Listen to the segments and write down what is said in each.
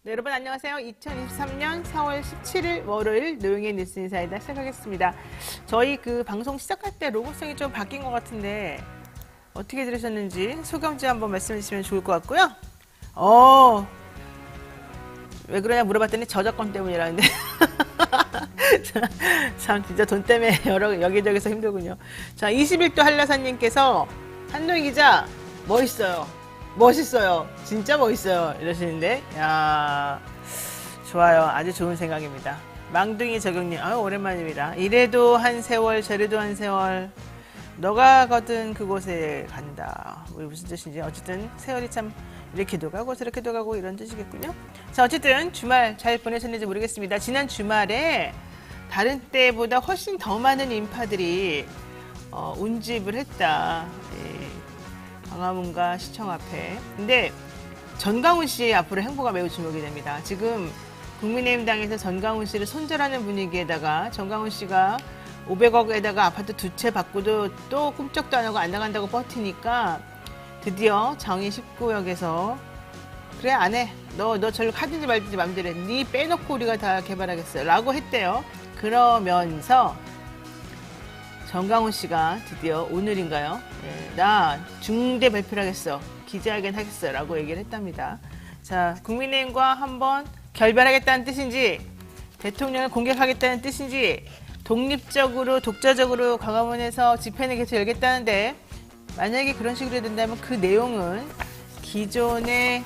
네, 여러분 안녕하세요. 2023년 4월 17일 월요일 노영의 뉴스 인사이다 시작하겠습니다. 저희 그 방송 시작할 때 로고송이 좀 바뀐 것 같은데 어떻게 들으셨는지 소감지 한번 말씀해 주시면 좋을 것 같고요. 왜 그러냐 물어봤더니 저작권 때문이라는데 참 진짜 돈 때문에 여기저기서 힘들군요. 자, 21도 한라사님께서 한노희 기자 멋있어요. 멋있어요. 진짜 멋있어요. 이러시는데, 야, 좋아요. 아주 좋은 생각입니다. 망둥이 저격님, 아유, 오랜만입니다. 이래도 한 세월, 저래도 한 세월, 너가 거든 그곳에 간다. 뭐 무슨 뜻인지. 어쨌든 세월이 참 이렇게도 가고 저렇게도 가고 이런 뜻이겠군요. 자, 어쨌든 주말 잘 보내셨는지 모르겠습니다. 지난 주말에 다른 때보다 훨씬 더 많은 인파들이 운집을 했다. 예. 광화문과 시청 앞에. 근데 전광훈 씨의 앞으로 행보가 매우 주목이 됩니다. 지금 국민의힘당에서 전광훈 씨를 손절하는 분위기에다가 전광훈 씨가 500억에다가 아파트 두 채 받고도 또 꿈쩍도 안 하고 안 나간다고 버티니까 드디어 정의 19역에서 그래 안 해. 너 절로 가든지 말든지 맘대로 해. 네 빼놓고 우리가 다 개발하겠어. 라고 했대요. 그러면서 전광훈 씨가 드디어 오늘인가요? 네, 나 중대 발표를 하겠어. 기자회견 하겠어. 라고 얘기를 했답니다. 자, 국민의힘과 한번 결별하겠다는 뜻인지 대통령을 공격하겠다는 뜻인지 독립적으로 독자적으로 광화문에서 집회는 계속 열겠다는데 만약에 그런 식으로 된다면 그 내용은 기존에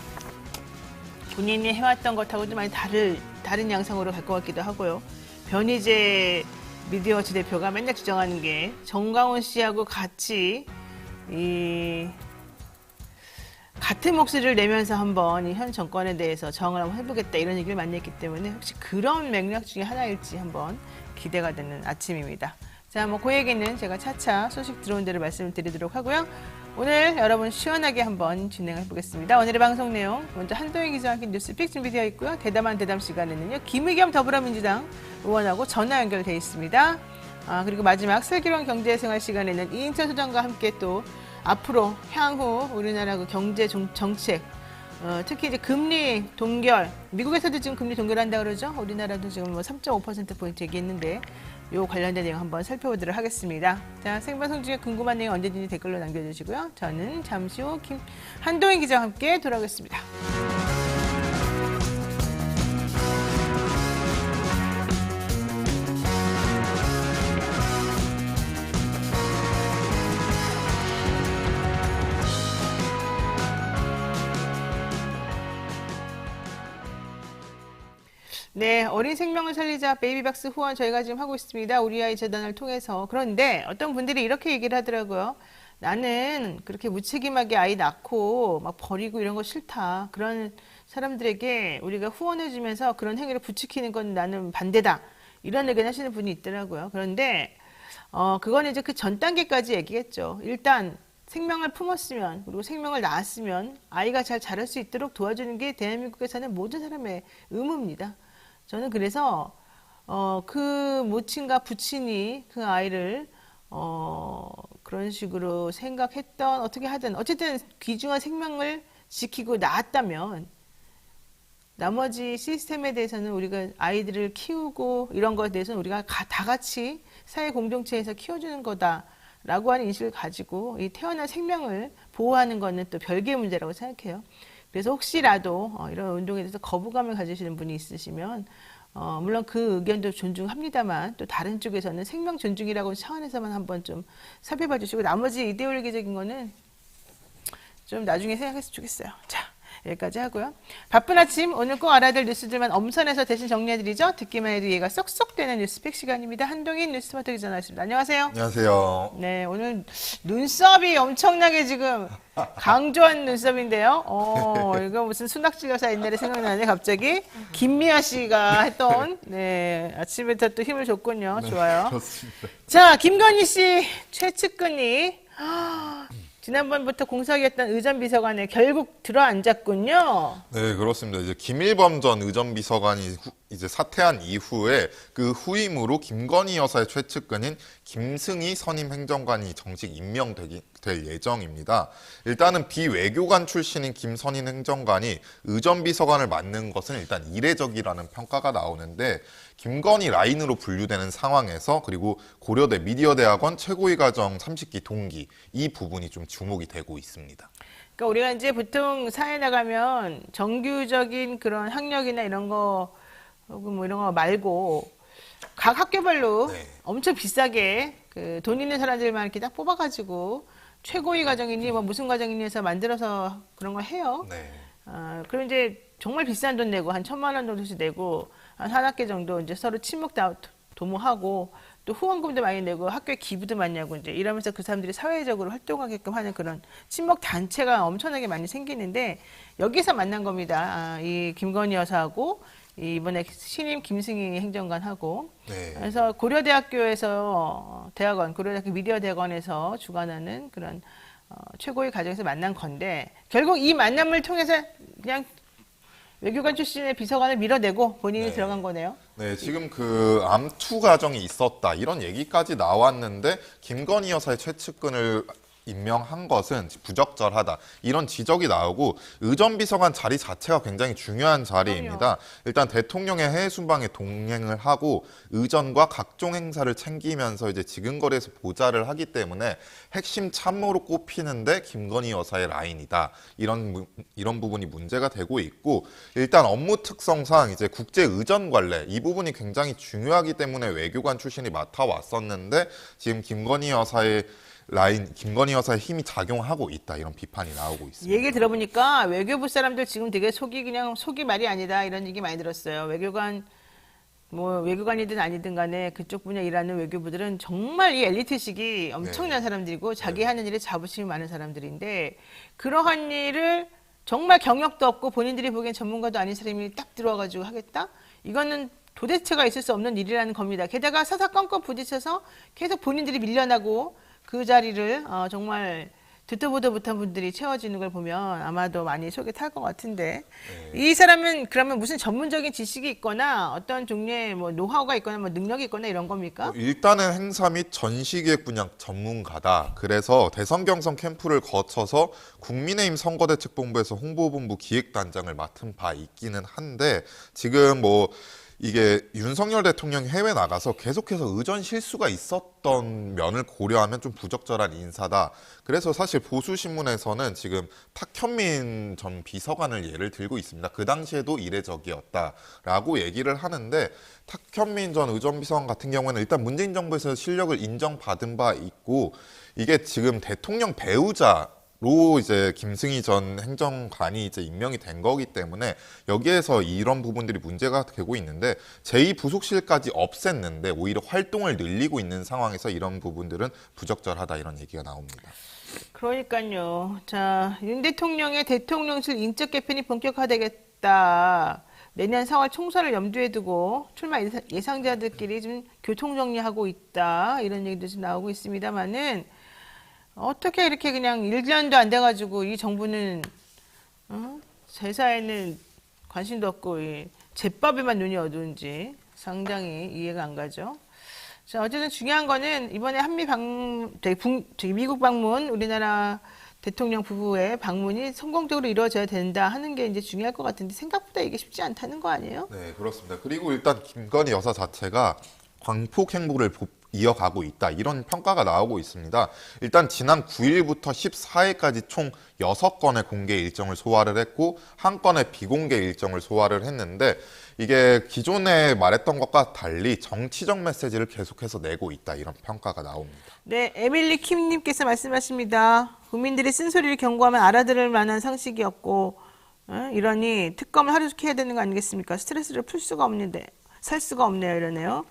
본인이 해왔던 것하고 좀 많이 다른 양상으로 갈 것 같기도 하고요. 변희재 미디어워치 대표가 맨날 주장하는 게 정광훈 씨하고 같이 같은 목소리를 내면서 한번 이 현 정권에 대해서 정을 한번 해보겠다 이런 얘기를 많이 했기 때문에 혹시 그런 맥락 중에 하나일지 한번 기대가 되는 아침입니다. 자, 뭐 그 얘기는 제가 차차 소식 들어온 대로 말씀을 드리도록 하고요. 오늘 여러분 시원하게 한번 진행해 보겠습니다. 오늘의 방송 내용 먼저 한동희 기자와 함께 뉴스픽 준비되어 있고요. 대담한 대담 시간에는요. 김의겸 더불어민주당 의원하고 전화 연결되어 있습니다. 그리고 마지막 슬기로운 경제생활 시간에는 이인철 소장과 함께 또 앞으로 향후 우리나라 그 경제 정책 특히 이제 금리 동결, 미국에서도 지금 금리 동결한다 그러죠. 우리나라도 지금 뭐 3.5%포인트 얘기했는데 요 관련된 내용 한번 살펴보도록 하겠습니다. 자, 생방송 중에 궁금한 내용 언제든지 댓글로 남겨주시고요. 저는 잠시 후 한동희 기자와 함께 돌아오겠습니다. 네, 어린 생명을 살리자 베이비박스 후원 저희가 지금 하고 있습니다. 우리 아이 재단을 통해서. 그런데 어떤 분들이 이렇게 얘기를 하더라고요. 나는 그렇게 무책임하게 아이 낳고 막 버리고 이런 거 싫다. 그런 사람들에게 우리가 후원해주면서 그런 행위를 부추기는 건 나는 반대다. 이런 의견 하시는 분이 있더라고요. 그런데 그거는 이제 그 전 단계까지 얘기했죠. 일단 생명을 품었으면 그리고 생명을 낳았으면 아이가 잘 자랄 수 있도록 도와주는 게 대한민국에 사는 모든 사람의 의무입니다. 저는 그래서 그 모친과 부친이 그 아이를 그런 식으로 생각했던 어떻게 하든 어쨌든 귀중한 생명을 지키고 낳았다면 나머지 시스템에 대해서는 우리가 아이들을 키우고 이런 것에 대해서는 우리가 다 같이 사회 공동체에서 키워주는 거다라고 하는 인식을 가지고 이 태어난 생명을 보호하는 것은 또 별개의 문제라고 생각해요. 그래서 혹시라도 이런 운동에 대해서 거부감을 가지시는 분이 있으시면 물론 그 의견도 존중합니다만 또 다른 쪽에서는 생명 존중이라고 차원에서만 한번 좀 살펴봐 주시고 나머지 이데올로기적인 거는 좀 나중에 생각했으면 좋겠어요. 자, 여기까지 하고요. 바쁜 아침 오늘 꼭 알아야 될 뉴스들만 엄선해서 대신 정리해드리죠. 듣기만 해도 이해가 쏙쏙 되는 뉴스픽 시간입니다. 한동인 뉴스마터 기자 나왔습니다. 안녕하세요. 안녕하세요. 네, 오늘 눈썹이 엄청나게 지금 강조한 눈썹인데요. 이거 무슨 순학질 여사 옛날에 생각나네 갑자기. 김미아 씨가 했던 아침부터 또 힘을 줬군요. 네, 좋아요. 그렇습니다. 자, 김건희 씨 최측근이 지난번부터 공석이었던 의전 비서관에 결국 들어앉았군요. 네, 그렇습니다. 이제 김일범 전 의전 비서관이 이제 사퇴한 이후에 그 후임으로 김건희 여사의 최측근인 김승희 선임 행정관이 정식 임명될 예정입니다. 일단은 비외교관 출신인 김선임 행정관이 의전비서관을 맡는 것은 일단 이례적이라는 평가가 나오는데 김건희 라인으로 분류되는 상황에서 그리고 고려대 미디어대학원 최고위 과정 30기 동기 이 부분이 좀 주목이 되고 있습니다. 그러니까 우리가 이제 보통 사회 나가면 정규적인 그런 학력이나 이런 거 혹은 뭐 이런 거 말고 각 학교별로 네. 엄청 비싸게 그 돈 있는 사람들만 이렇게 딱 뽑아가지고 최고위 과정이니 뭐 무슨 과정이니 해서 만들어서 그런 거 해요. 네. 그럼 이제 정말 비싼 돈 내고 한 1,000만 원 정도씩 내고 한 학기 정도 이제 서로 친목 도모하고 또 후원금도 많이 내고 학교에 기부도 많이 하고 이제 이러면서 그 사람들이 사회적으로 활동하게끔 하는 그런 친목 단체가 엄청나게 많이 생기는데 여기서 만난 겁니다. 이 김건희 여사하고 이번에 신임 김승희 행정관하고 네. 그래서 고려대학교에서 고려대학교 미디어대학원에서 주관하는 그런 최고위 과정에서 만난 건데 결국 이 만남을 통해서 그냥 외교관 출신의 비서관을 밀어내고 본인이 들어간 거네요. 네, 지금 그 암투 과정이 있었다 이런 얘기까지 나왔는데 김건희 여사의 최측근을 임명한 것은 부적절하다 이런 지적이 나오고 의전비서관 자리 자체가 굉장히 중요한 자리입니다. 일단 대통령의 해외 순방에 동행을 하고 의전과 각종 행사를 챙기면서 이제 지근거리에서 보좌를 하기 때문에 핵심 참모로 꼽히는데 김건희 여사의 라인이다 이런 부분이 문제가 되고 있고 일단 업무 특성상 이제 국제 의전 관례 이 부분이 굉장히 중요하기 때문에 외교관 출신이 맡아왔었는데 지금 김건희 여사의 힘이 작용하고 있다 이런 비판이 나오고 있습니다. 얘기 들어보니까 외교부 사람들 지금 되게 속이 말이 아니다 이런 얘기 많이 들었어요. 외교관이든 아니든 간에 그쪽 분야 일하는 외교부들은 정말 이 엘리트식이 엄청난 사람들이고 자기 하는 일에 자부심이 많은 사람들인데 그러한 일을 정말 경력도 없고 본인들이 보기엔 전문가도 아닌 사람이 딱 들어와가지고 하겠다? 이거는 도대체가 있을 수 없는 일이라는 겁니다. 게다가 사사건건 부딪혀서 계속 본인들이 밀려나고 그 자리를 정말 듣도 보도 못한 분들이 채워지는 걸 보면 아마도 많이 속에 탈 것 같은데 이 사람은 그러면 무슨 전문적인 지식이 있거나 어떤 종류의 뭐 노하우가 있거나 뭐 능력이 있거나 이런 겁니까? 일단은 행사 및 전시기획 분야 전문가다. 그래서 대선 경선 캠프를 거쳐서 국민의힘 선거대책본부에서 홍보본부 기획단장을 맡은 바 있기는 한데 지금 뭐 이게 윤석열 대통령이 해외 나가서 계속해서 의전 실수가 있었던 면을 고려하면 좀 부적절한 인사다. 그래서 사실 보수신문에서는 지금 탁현민 전 비서관을 예를 들고 있습니다. 그 당시에도 이례적이었다라고 얘기를 하는데 탁현민 전 의전비서관 같은 경우에는 일단 문재인 정부에서 실력을 인정받은 바 있고 이게 지금 대통령 배우자 로 이제 김승희 전 행정관이 이제 임명이 된 거기 때문에 여기에서 이런 부분들이 문제가 되고 있는데 제2부속실까지 없앴는데 오히려 활동을 늘리고 있는 상황에서 이런 부분들은 부적절하다 이런 얘기가 나옵니다. 그러니까요. 자, 윤 대통령의 대통령실 인적 개편이 본격화되겠다. 내년 4월 총선을 염두에 두고 출마 예상자들끼리 좀 교통 정리하고 있다. 이런 얘기도 좀 나오고 있습니다만은 어떻게 이렇게 그냥 1년도 안 돼가지고 이 정부는 제사에는 관심도 없고 제밥에만 눈이 어두운지 상당히 이해가 안 가죠. 자, 어쨌든 중요한 거는 이번에 미국 방문 우리나라 대통령 부부의 방문이 성공적으로 이루어져야 된다 하는 게 이제 중요할 것 같은데 생각보다 이게 쉽지 않다는 거 아니에요? 네, 그렇습니다. 그리고 일단 김건희 여사 자체가 광폭 행보를 이어가고 있다. 이런 평가가 나오고 있습니다. 일단 지난 9일부터 14일까지 총 6건의 공개 일정을 소화를 했고 한 건의 비공개 일정을 소화를 했는데 이게 기존에 말했던 것과 달리 정치적 메시지를 계속해서 내고 있다. 이런 평가가 나옵니다. 네, 에밀리 킴님께서 말씀하십니다. 국민들이 쓴소리를 경고하면 알아들을 만한 상식이 없고 이러니 특검을 하루 종일 해야 되는 거 아니겠습니까? 스트레스를 풀 수가 없는데 살 수가 없네요. 이러네요.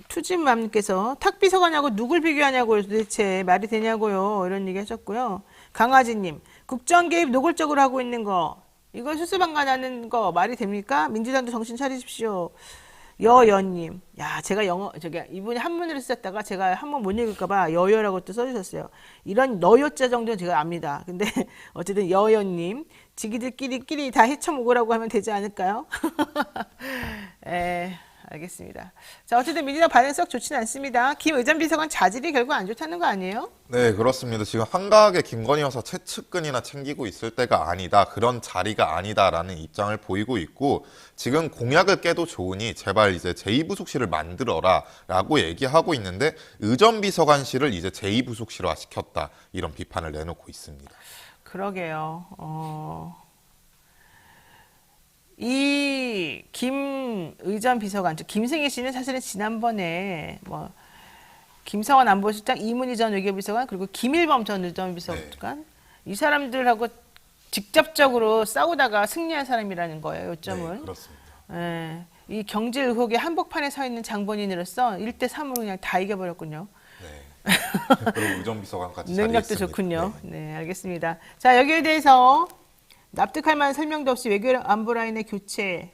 투진맘님께서 탁비서관하고 누굴 비교하냐고요. 도대체 말이 되냐고요. 이런 얘기 하셨고요. 강아지님, 국정개입 노골적으로 하고 있는 거 이거 수수방관하는 거 말이 됩니까? 민주당도 정신 차리십시오. 여연님. 야, 제가 영어, 이분이 한문으로 쓰셨다가 제가 한번 못 읽을까봐 여여라고 또 써주셨어요. 이런 너여자 정도는 제가 압니다. 근데 어쨌든 여연님. 지기들끼리 다 헤쳐먹으라고 하면 되지 않을까요? 알겠습니다. 자, 어쨌든 민주당 반응 썩 좋지는 않습니다. 김 의전 비서관 자질이 결국 안 좋다는 거 아니에요? 네, 그렇습니다. 지금 한가하게 김건희 여사 최측근이나 챙기고 있을 때가 아니다. 그런 자리가 아니다라는 입장을 보이고 있고 지금 공약을 깨도 좋으니 제발 이제 제2부속실을 만들어라 라고 얘기하고 있는데 의전비서관실을 이제 제2부속실화 시켰다. 이런 비판을 내놓고 있습니다. 그러게요. 이 김 의전 비서관, 즉 김승희 씨는 사실은 지난번에 뭐 김성환 안보실장, 이문희 전 외교비서관, 그리고 김일범 전 의전비서관 이 사람들하고 직접적으로 싸우다가 승리한 사람이라는 거예요. 요점은. 네, 그렇습니다. 이 경제 의혹의 한복판에 서 있는 장본인으로서 1대 3으로 그냥 다 이겨버렸군요. 네. 그리고 의전비서관까지 능력도 자리했습니다. 좋군요. 네, 알겠습니다. 자, 여기에 대해서 납득할 만한 설명도 없이 외교 안보 라인의 교체.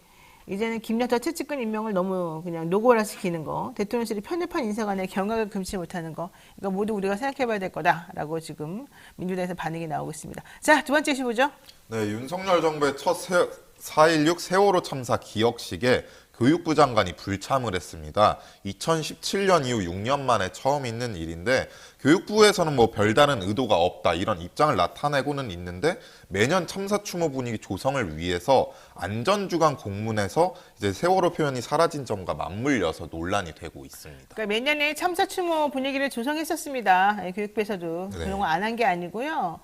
이제는 김여타 최측근 임명을 너무 그냥 노골화시키는 거. 대통령실이 편협한 인사관에 경악을 금치 못하는 거. 이거 모두 우리가 생각해봐야 될 거다라고 지금 민주당에서 반응이 나오고 있습니다. 자, 두 번째 이슈 보죠. 네, 윤석열 정부의 첫 4.16 세월호 참사 기억식에 교육부 장관이 불참을 했습니다. 2017년 이후 6년 만에 처음 있는 일인데 교육부에서는 뭐 별다른 의도가 없다 이런 입장을 나타내고는 있는데 매년 참사 추모 분위기 조성을 위해서 안전주간 공문에서 이제 세월호 표현이 사라진 점과 맞물려서 논란이 되고 있습니다. 그러니까 매년에 참사 추모 분위기를 조성했었습니다. 교육부에서도 네. 그런 거 안 한 게 아니고요.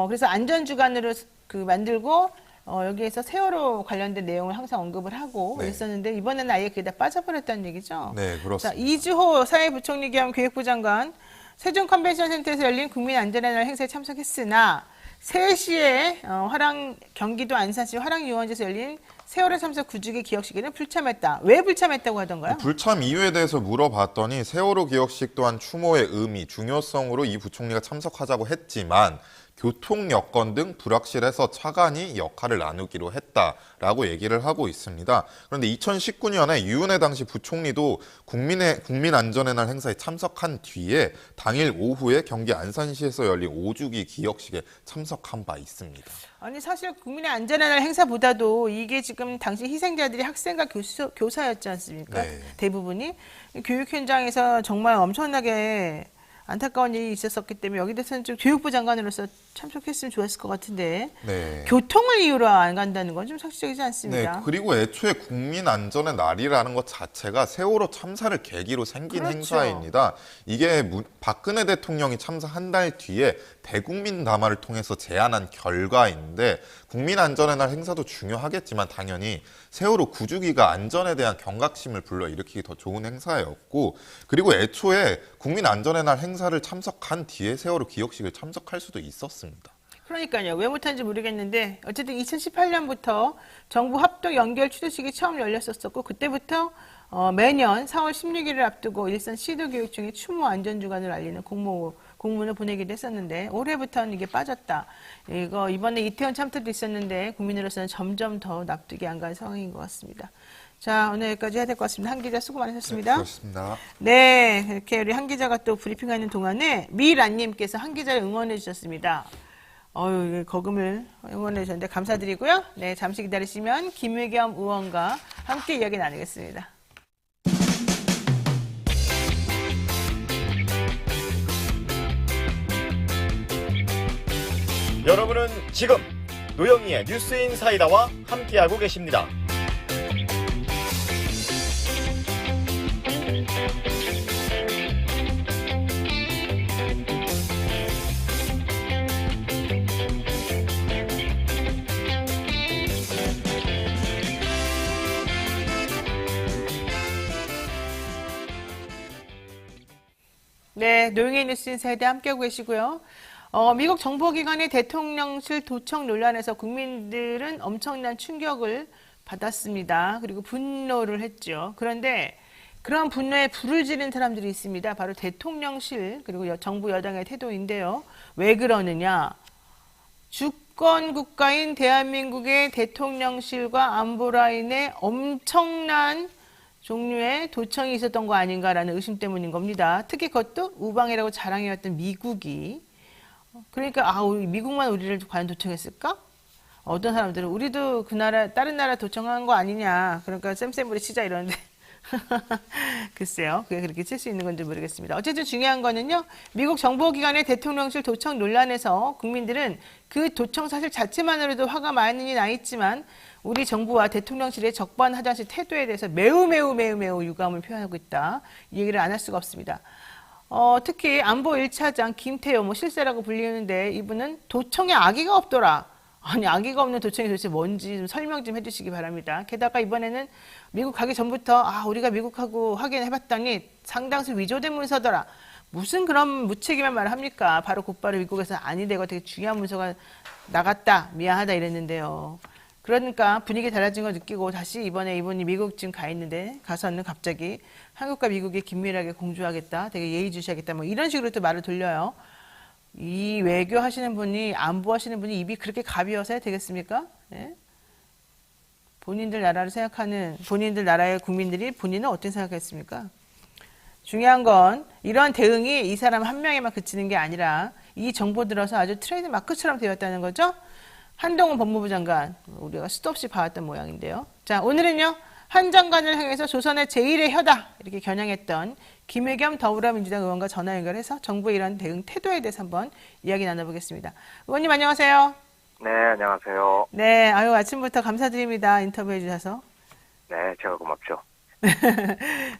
그래서 안전주간으로 만들고 여기에서 세월호 관련된 내용을 항상 언급을 하고 네. 있었는데 이번에는 아예 그게 다 빠져버렸다는 얘기죠. 네, 자, 그렇습니다. 이주호 사회부총리 겸 교육부 장관 세종 컨벤션센터에서 열린 국민안전의 날 행사에 참석했으나 3시에 경기도 안산시 화랑유원지에서 열린 세월호 참사 구주기 기억식에는 불참했다. 왜 불참했다고 하던가요? 불참 이유에 대해서 물어봤더니 세월호 기억식 또한 추모의 의미, 중요성으로 이 부총리가 참석하자고 했지만 교통 여건 등 불확실해서 차관이 역할을 나누기로 했다라고 얘기를 하고 있습니다. 그런데 2019년에 유은혜 당시 부총리도 국민안전의 날 행사에 참석한 뒤에 당일 오후에 경기 안산시에서 열린 5주기 기억식에 참석한 바 있습니다. 아니 사실 국민의 안전의 날 행사보다도 이게 지금 당시 희생자들이 학생과 교사였지 않습니까? 네. 대부분이 교육 현장에서 정말 엄청나게 안타까운 일이 있었기 때문에 여기 대해서는 좀 교육부 장관으로서 참석했으면 좋았을 것 같은데 네. 교통을 이유로 안 간다는 건 좀 상식적이지 않습니다. 네, 그리고 애초에 국민안전의 날이라는 것 자체가 세월호 참사를 계기로 생긴 그렇죠. 행사입니다. 이게 박근혜 대통령이 참사 한 달 뒤에 대국민 담화를 통해서 제안한 결과인데 국민안전의 날 행사도 중요하겠지만 당연히 세월호 구주기가 안전에 대한 경각심을 불러일으키기 더 좋은 행사였고 그리고 애초에 국민안전의 날 행사를 참석한 뒤에 세월호 기억식을 참석할 수도 있었습니다. 그러니까요. 왜 못한지 모르겠는데 어쨌든 2018년부터 정부 합동 연결 추도식이 처음 열렸었고 그때부터 매년 4월 16일을 앞두고 일선 시도교육 중에 추모 안전주간을 알리는 공문을 보내기도 했었는데 올해부터는 이게 빠졌다. 이거 이번에 이태원 참사도 있었는데 국민으로서는 점점 더 납득이 안 가는 상황인 것 같습니다. 자, 오늘 여기까지 해야 될 것 같습니다. 한 기자 수고 많으셨습니다. 네, 그렇습니다. 네, 이렇게 우리 한 기자가 또 브리핑하는 동안에 미란님께서 한 기자를 응원해 주셨습니다. 거금을 응원해 주셨는데 감사드리고요. 네, 잠시 기다리시면 김의겸 의원과 함께 이야기 나누겠습니다. 여러분은 지금 노영희의 뉴스인 사이다와 함께하고 계십니다. 네, 노영희 뉴스인 사이다 함께하고 계시고요. 미국 정보기관의 대통령실 도청 논란에서 국민들은 엄청난 충격을 받았습니다. 그리고 분노를 했죠. 그런데 그런 분노에 불을 지른 사람들이 있습니다. 바로 대통령실 그리고 정부 여당의 태도인데요. 왜 그러느냐. 주권 국가인 대한민국의 대통령실과 안보라인에 엄청난 종류의 도청이 있었던 거 아닌가라는 의심 때문인 겁니다. 특히 그것도 우방이라고 자랑해왔던 미국이. 그러니까 우리 미국만 우리를 과연 도청했을까? 어떤 사람들은 우리도 그 나라 다른 나라 도청한 거 아니냐. 그러니까 쌤쌤으로 치자 이러는데 글쎄요. 그게 그렇게 칠 수 있는 건지 모르겠습니다. 어쨌든 중요한 거는요. 미국 정보기관의 대통령실 도청 논란에서 국민들은 그 도청 사실 자체만으로도 화가 많이 나 있지만 우리 정부와 대통령실의 적반하장식 태도에 대해서 매우 유감을 표현하고 있다. 이 얘기를 안 할 수가 없습니다. 특히 안보 1차장 김태효 실세라고 불리는데 이분은 도청에 악의가 없더라. 아니 악의가 없는 도청이 도대체 뭔지 좀 설명 좀 해주시기 바랍니다. 게다가 이번에는 미국 가기 전부터 우리가 미국하고 확인해봤더니 상당수 위조된 문서더라. 무슨 그런 무책임한 말을 합니까? 바로 곧바로 미국에서 아니되고 되게 중요한 문서가 나갔다. 미안하다 이랬는데요. 그러니까 분위기 달라진 걸 느끼고 다시 이번에 이분이 미국 지금 가 있는데 가서는 갑자기 한국과 미국이 긴밀하게 공조하겠다. 되게 예의주시하겠다. 뭐 이런 식으로 또 말을 돌려요. 이 외교 하시는 분이 안보 하시는 분이 입이 그렇게 가벼워서 해야 되겠습니까? 네? 본인들 나라를 생각하는 본인들 나라의 국민들이 본인은 어떻게 생각했습니까? 중요한 건 이런 대응이 이 사람 한 명에만 그치는 게 아니라 이 정보 들어서 아주 트레이드 마크처럼 되었다는 거죠. 한동훈 법무부 장관 우리가 수도 없이 봐왔던 모양인데요. 자 오늘은요. 한 장관을 향해서 조선의 제1의 혀다 이렇게 겨냥했던 김의겸 더불어민주당 의원과 전화 연결해서 정부의 이런 대응 태도에 대해서 한번 이야기 나눠보겠습니다. 의원님 안녕하세요. 네, 안녕하세요. 네, 아침부터 감사드립니다. 인터뷰해 주셔서. 네, 제가 고맙죠.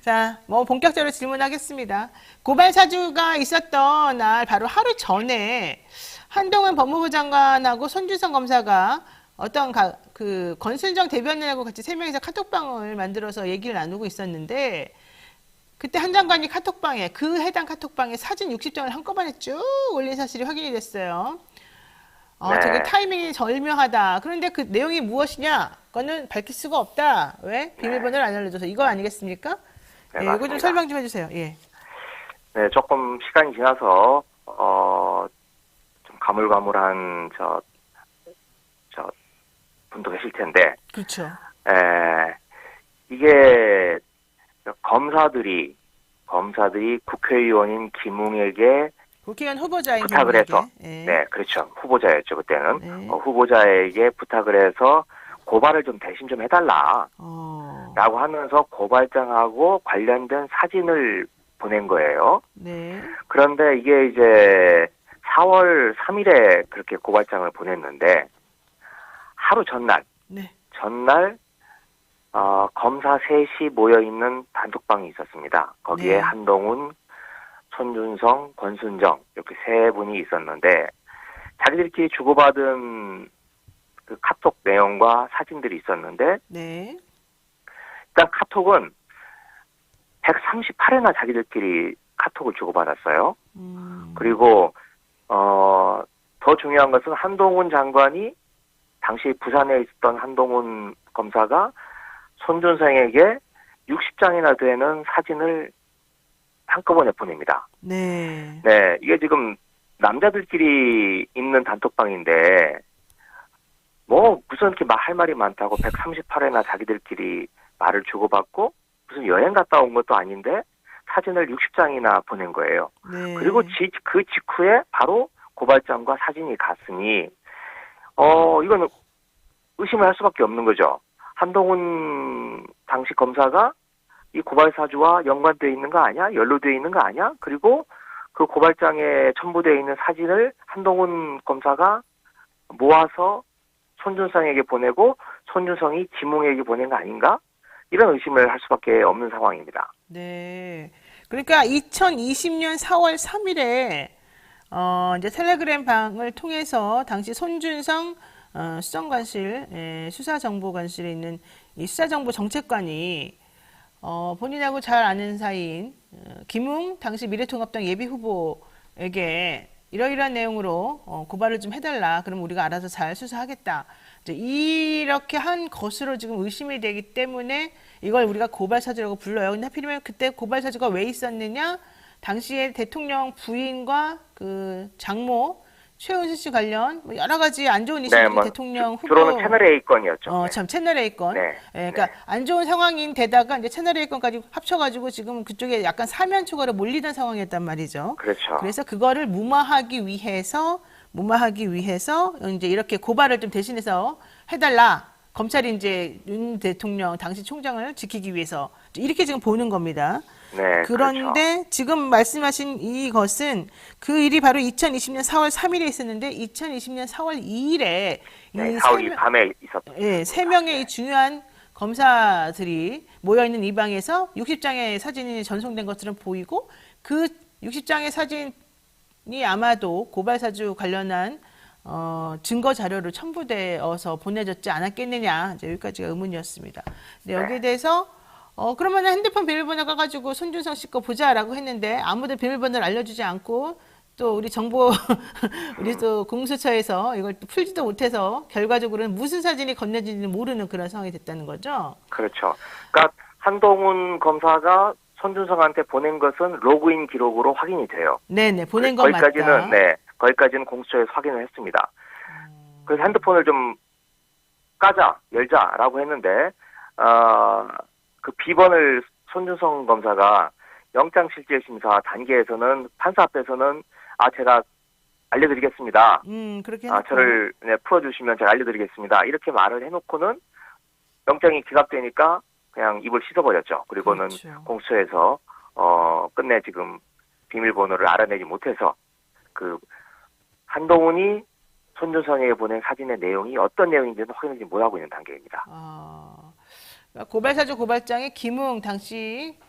자, 본격적으로 질문하겠습니다. 고발 사주가 있었던 날 바로 하루 전에 한동훈 법무부 장관하고 손준성 검사가 어떤 그 권순정 대변인하고 같이 세 명이서 카톡방을 만들어서 얘기를 나누고 있었는데 그때 한 장관이 카톡방에 그 해당 카톡방에 사진 60장을 한꺼번에 쭉 올린 사실이 확인이 됐어요. 네. 되게 타이밍이 절묘하다. 그런데 그 내용이 무엇이냐? 그거는 밝힐 수가 없다. 왜? 비밀번호를 안 알려줘서 이거 아니겠습니까? 네, 이거 좀 설명 좀 해주세요. 예. 네, 조금 시간이 지나서 좀 가물가물한 분도 계실 텐데, 그렇죠. 이게 검사들이 국회의원인 김웅에게 국회의원 후보자인 부탁을 해서, 예. 네, 그렇죠. 후보자였죠 그때는. 네. 후보자에게 부탁을 해서 고발을 좀 대신 좀 해달라. 라고 하면서 고발장하고 관련된 사진을 보낸 거예요. 네. 그런데 이게 이제 4월 3일에 그렇게 고발장을 보냈는데 하루 전날 검사 셋이 모여있는 단톡방이 있었습니다. 거기에 네. 한동훈, 손준성, 권순정 이렇게 세 분이 있었는데 자기들끼리 주고받은 그 카톡 내용과 사진들이 있었는데 네. 일단 카톡은 138회나 자기들끼리 카톡을 주고받았어요. 그리고 더 중요한 것은 한동훈 장관이 당시 부산에 있었던 한동훈 검사가 손준성에게 60장이나 되는 사진을 한꺼번에 보냅니다. 네. 네, 이게 지금 남자들끼리 있는 단톡방인데 무슨 이렇게 할 말이 많다고 138회나 자기들끼리 말을 주고받고 무슨 여행 갔다 온 것도 아닌데 사진을 60장이나 보낸 거예요. 네. 그리고 그 직후에 바로 고발장과 사진이 갔으니 이거는 의심을 할 수밖에 없는 거죠. 한동훈 당시 검사가 이 고발 사주와 연관되어 있는 거 아니야? 연루되어 있는 거 아니야? 그리고 그 고발장에 첨부되어 있는 사진을 한동훈 검사가 모아서 손준성에게 보내고 손준성이 김웅에게 보낸 거 아닌가? 이런 의심을 할 수밖에 없는 상황입니다. 네. 그러니까 2020년 4월 3일에 이제 텔레그램 방을 통해서 당시 손준성 수정관실, 수사정보관실에 있는 이 수사정보정책관이 본인하고 잘 아는 사이인 김웅 당시 미래통합당 예비후보에게 이러이러한 내용으로 고발을 좀 해달라. 그럼 우리가 알아서 잘 수사하겠다. 이제 이렇게 한 것으로 지금 의심이 되기 때문에 이걸 우리가 고발사주라고 불러요. 근데 하필이면 그때 고발사주가 왜 있었느냐? 당시에 대통령 부인과 그 장모 최은실 씨 관련 뭐 여러 가지 안 좋은 네, 이슈들이 뭐 대통령 후보 주로는 채널 A 건이었죠. 참 채널 A 건. 네. 예, 그러니까 안 좋은 상황인 데다가 이제 채널 A 건까지 합쳐가지고 지금 그쪽에 약간 사면 초과로 몰리던 상황이었단 말이죠. 그렇죠. 그래서 그거를 무마하기 위해서 이제 이렇게 고발을 좀 대신해서 해달라. 검찰이 이제 윤 대통령 당시 총장을 지키기 위해서 이렇게 지금 보는 겁니다. 네, 그런데 그렇죠. 지금 말씀하신 이것은 그 일이 바로 2020년 4월 3일에 있었는데 2020년 4월 2일에 네, 4월 밤에 있었던. 예, 3명의 이 중요한 검사들이 모여있는 이 방에서 60장의 사진이 전송된 것처럼 보이고 그 60장의 사진이 아마도 고발사주 관련한 증거 자료로 첨부되어서 보내졌지 않았겠느냐. 이제 여기까지가 의문이었습니다. 근데 여기에 대해서 그러면 핸드폰 비밀번호 가가지고 손준성 씨 거 보자라고 했는데 아무도 비밀번호를 알려주지 않고 또 우리 정보 우리 또 공수처에서 이걸 또 풀지도 못해서 결과적으로는 무슨 사진이 건네진지는 모르는 그런 상황이 됐다는 거죠. 그렇죠. 그러니까 한동훈 검사가 손준성한테 보낸 것은 로그인 기록으로 확인이 돼요. 네네 보낸 건 맞다. 거기까지는 공수처에서 확인을 했습니다. 그래서 핸드폰을 좀 까자, 열자라고 했는데 그 비번을 손준성 검사가 영장실질심사 단계에서는 판사 앞에서는 제가 알려드리겠습니다. 그렇게 해놓고. 저를 풀어주시면 제가 알려드리겠습니다. 이렇게 말을 해놓고는 영장이 기각되니까 그냥 입을 씻어버렸죠. 그리고는 그렇죠. 공수처에서 끝내 지금 비밀번호를 알아내지 못해서 그 한동훈이 손준성에게 보낸 사진의 내용이 어떤 내용인지는 확인하지 못하고 있는 단계입니다. 고발사주 고발장의 김웅 당시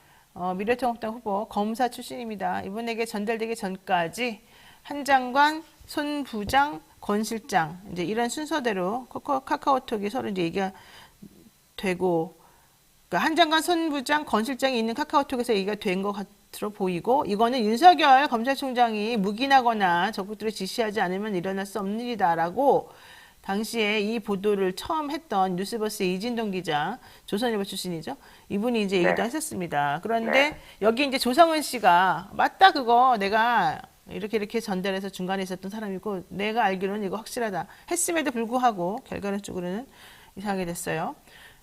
미래통합당 후보 검사 출신입니다. 이분에게 전달되기 전까지 한 장관, 손 부장, 권 실장 이제 이런 순서대로 카카오톡이 서로 이제 얘기가 되고 그러니까 한 장관, 손 부장, 권 실장이 있는 카카오톡에서 얘기가 된 것 같으로 보이고 이거는 윤석열 검찰총장이 묵인하거나 적극적으로 지시하지 않으면 일어날 수 없는 일이다라고 당시에 이 보도를 처음 했던 뉴스버스의 이진동 기자, 조선일보 출신이죠. 이분이 이제 얘기도 했었습니다. 그런데 여기 이제 조성은 씨가 맞다 그거 내가 이렇게 전달해서 중간에 있었던 사람이고 내가 알기로는 이거 확실하다 했음에도 불구하고 결과론적으로는 이상하게 됐어요.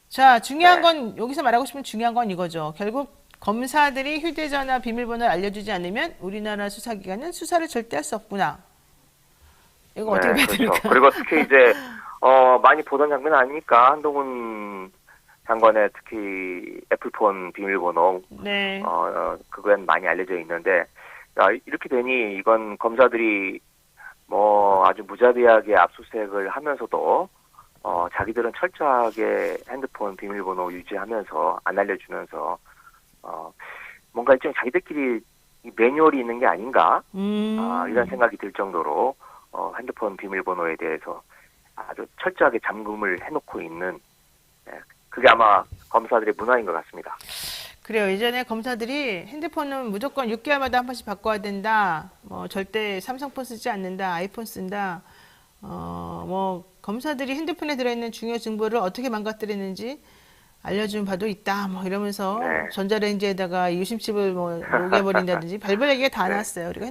자, 중요한 건 여기서 말하고 싶은 중요한 건 이거죠. 결국 검사들이 휴대전화 비밀번호를 알려주지 않으면 우리나라 수사기관은 수사를 절대 할 수 없구나. 이거 어떻게 봐야 됩니까? 그렇죠. 그리고 특히 이제 많이 보던 장면 아닙니까? 한동훈 장관의 특히 애플폰 비밀번호 네. 그건 많이 알려져 있는데 이렇게 되니 이건 검사들이 뭐 아주 무자비하게 압수수색을 하면서도 자기들은 철저하게 핸드폰 비밀번호 유지하면서 안 알려주면서 뭔가 일종 자기들끼리 매뉴얼이 있는 게 아닌가 이런 생각이 들 정도로 핸드폰 비밀번호에 대해서 아주 철저하게 잠금을 해놓고 있는 그게 아마 검사들의 문화인 것 같습니다. 그래요. 예전에 검사들이 핸드폰은 무조건 6개월마다 한 번씩 바꿔야 된다. 뭐 절대 삼성폰 쓰지 않는다. 아이폰 쓴다. 뭐 검사들이 핸드폰에 들어있는 중요 정보를 어떻게 망가뜨리는지 알려준 바도 있다. 뭐 이러면서 전자레인지에다가 유심칩을 뭐 녹여버린다든지 별별 얘기가 다 나왔어요. 그리고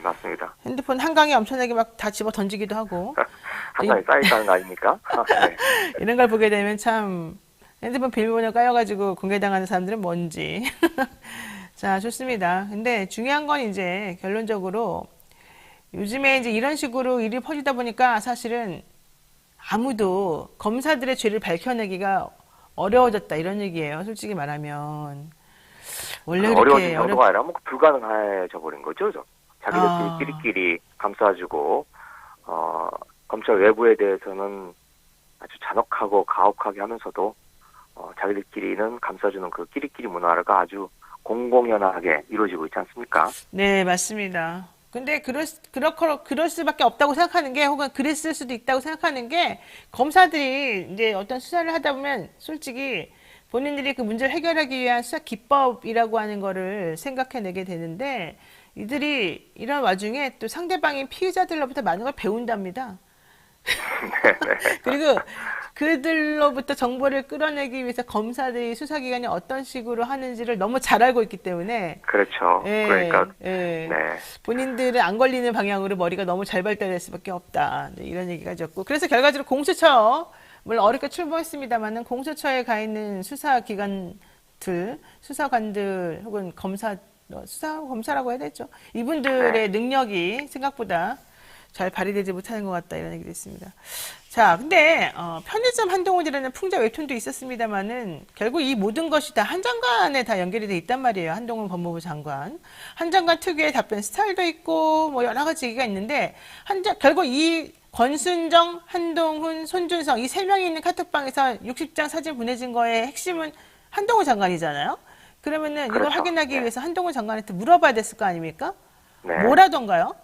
맞습니다. 핸드폰 한강에 엄청나게 막 다 집어 던지기도 하고 한강에 쌓여있다는 거 아닙니까? 이런 걸 보게 되면 참 핸드폰 비밀번호 까여가지고 공개당하는 사람들은 뭔지. 자, 좋습니다. 근데 중요한 건 이제 결론적으로 요즘에 이제 이런 식으로 일이 퍼지다 보니까 사실은 아무도 검사들의 죄를 밝혀내기가 어려워졌다 이런 얘기예요. 솔직히 말하면. 원래 그렇게 어려워진 정도가 아니라 뭐 불가능해져 버린 거죠. 자기들끼리 끼리끼리 감싸주고 검찰 외부에 대해서는 아주 잔혹하고 가혹하게 하면서도 자기들끼리는 감싸주는 그 끼리끼리 문화가 아주 공공연하하게 이루어지고 있지 않습니까? 네, 맞습니다. 근데 그럴 수밖에 없다고 생각하는 게 혹은 그랬을 수도 있다고 생각하는 게 검사들이 이제 어떤 수사를 하다 보면 솔직히 본인들이 그 문제를 해결하기 위한 수사 기법이라고 하는 거를 생각해내게 되는데 이들이 이런 와중에 또 상대방인 피의자들로부터 많은 걸 배운답니다. 그리고 그들로부터 정보를 끌어내기 위해서 검사들이 수사기관이 어떤 식으로 하는지를 너무 잘 알고 있기 때문에 그렇죠. 예, 그러니까 예. 네. 본인들은 안 걸리는 방향으로 머리가 너무 잘 발달될 수밖에 없다. 네, 이런 얘기가 있었고 그래서 결과적으로 공수처 물론 어렵게 출범했습니다만은 공수처에 가 있는 수사기관들, 수사관들 혹은 수사검사라고 해야 되죠. 이분들의 능력이 생각보다 잘 발휘되지 못하는 것 같다 이런 얘기도 있습니다. 자, 근데 편의점 한동훈이라는 풍자 웹툰도 있었습니다만은 결국 이 모든 것이 다 한 장관에 다 연결이 돼 있단 말이에요. 한동훈 법무부 장관. 한 장관 특유의 답변 스타일도 있고 뭐 여러 가지 얘기가 있는데 결국 이 권순정, 한동훈, 손준성 이 세 명이 있는 카톡방에서 60장 사진 보내진 거의 핵심은 한동훈 장관이잖아요. 그러면은 이걸 그렇죠. 확인하기 네. 위해서 한동훈 장관한테 물어봐야 됐을 거 아닙니까? 네. 뭐라던가요?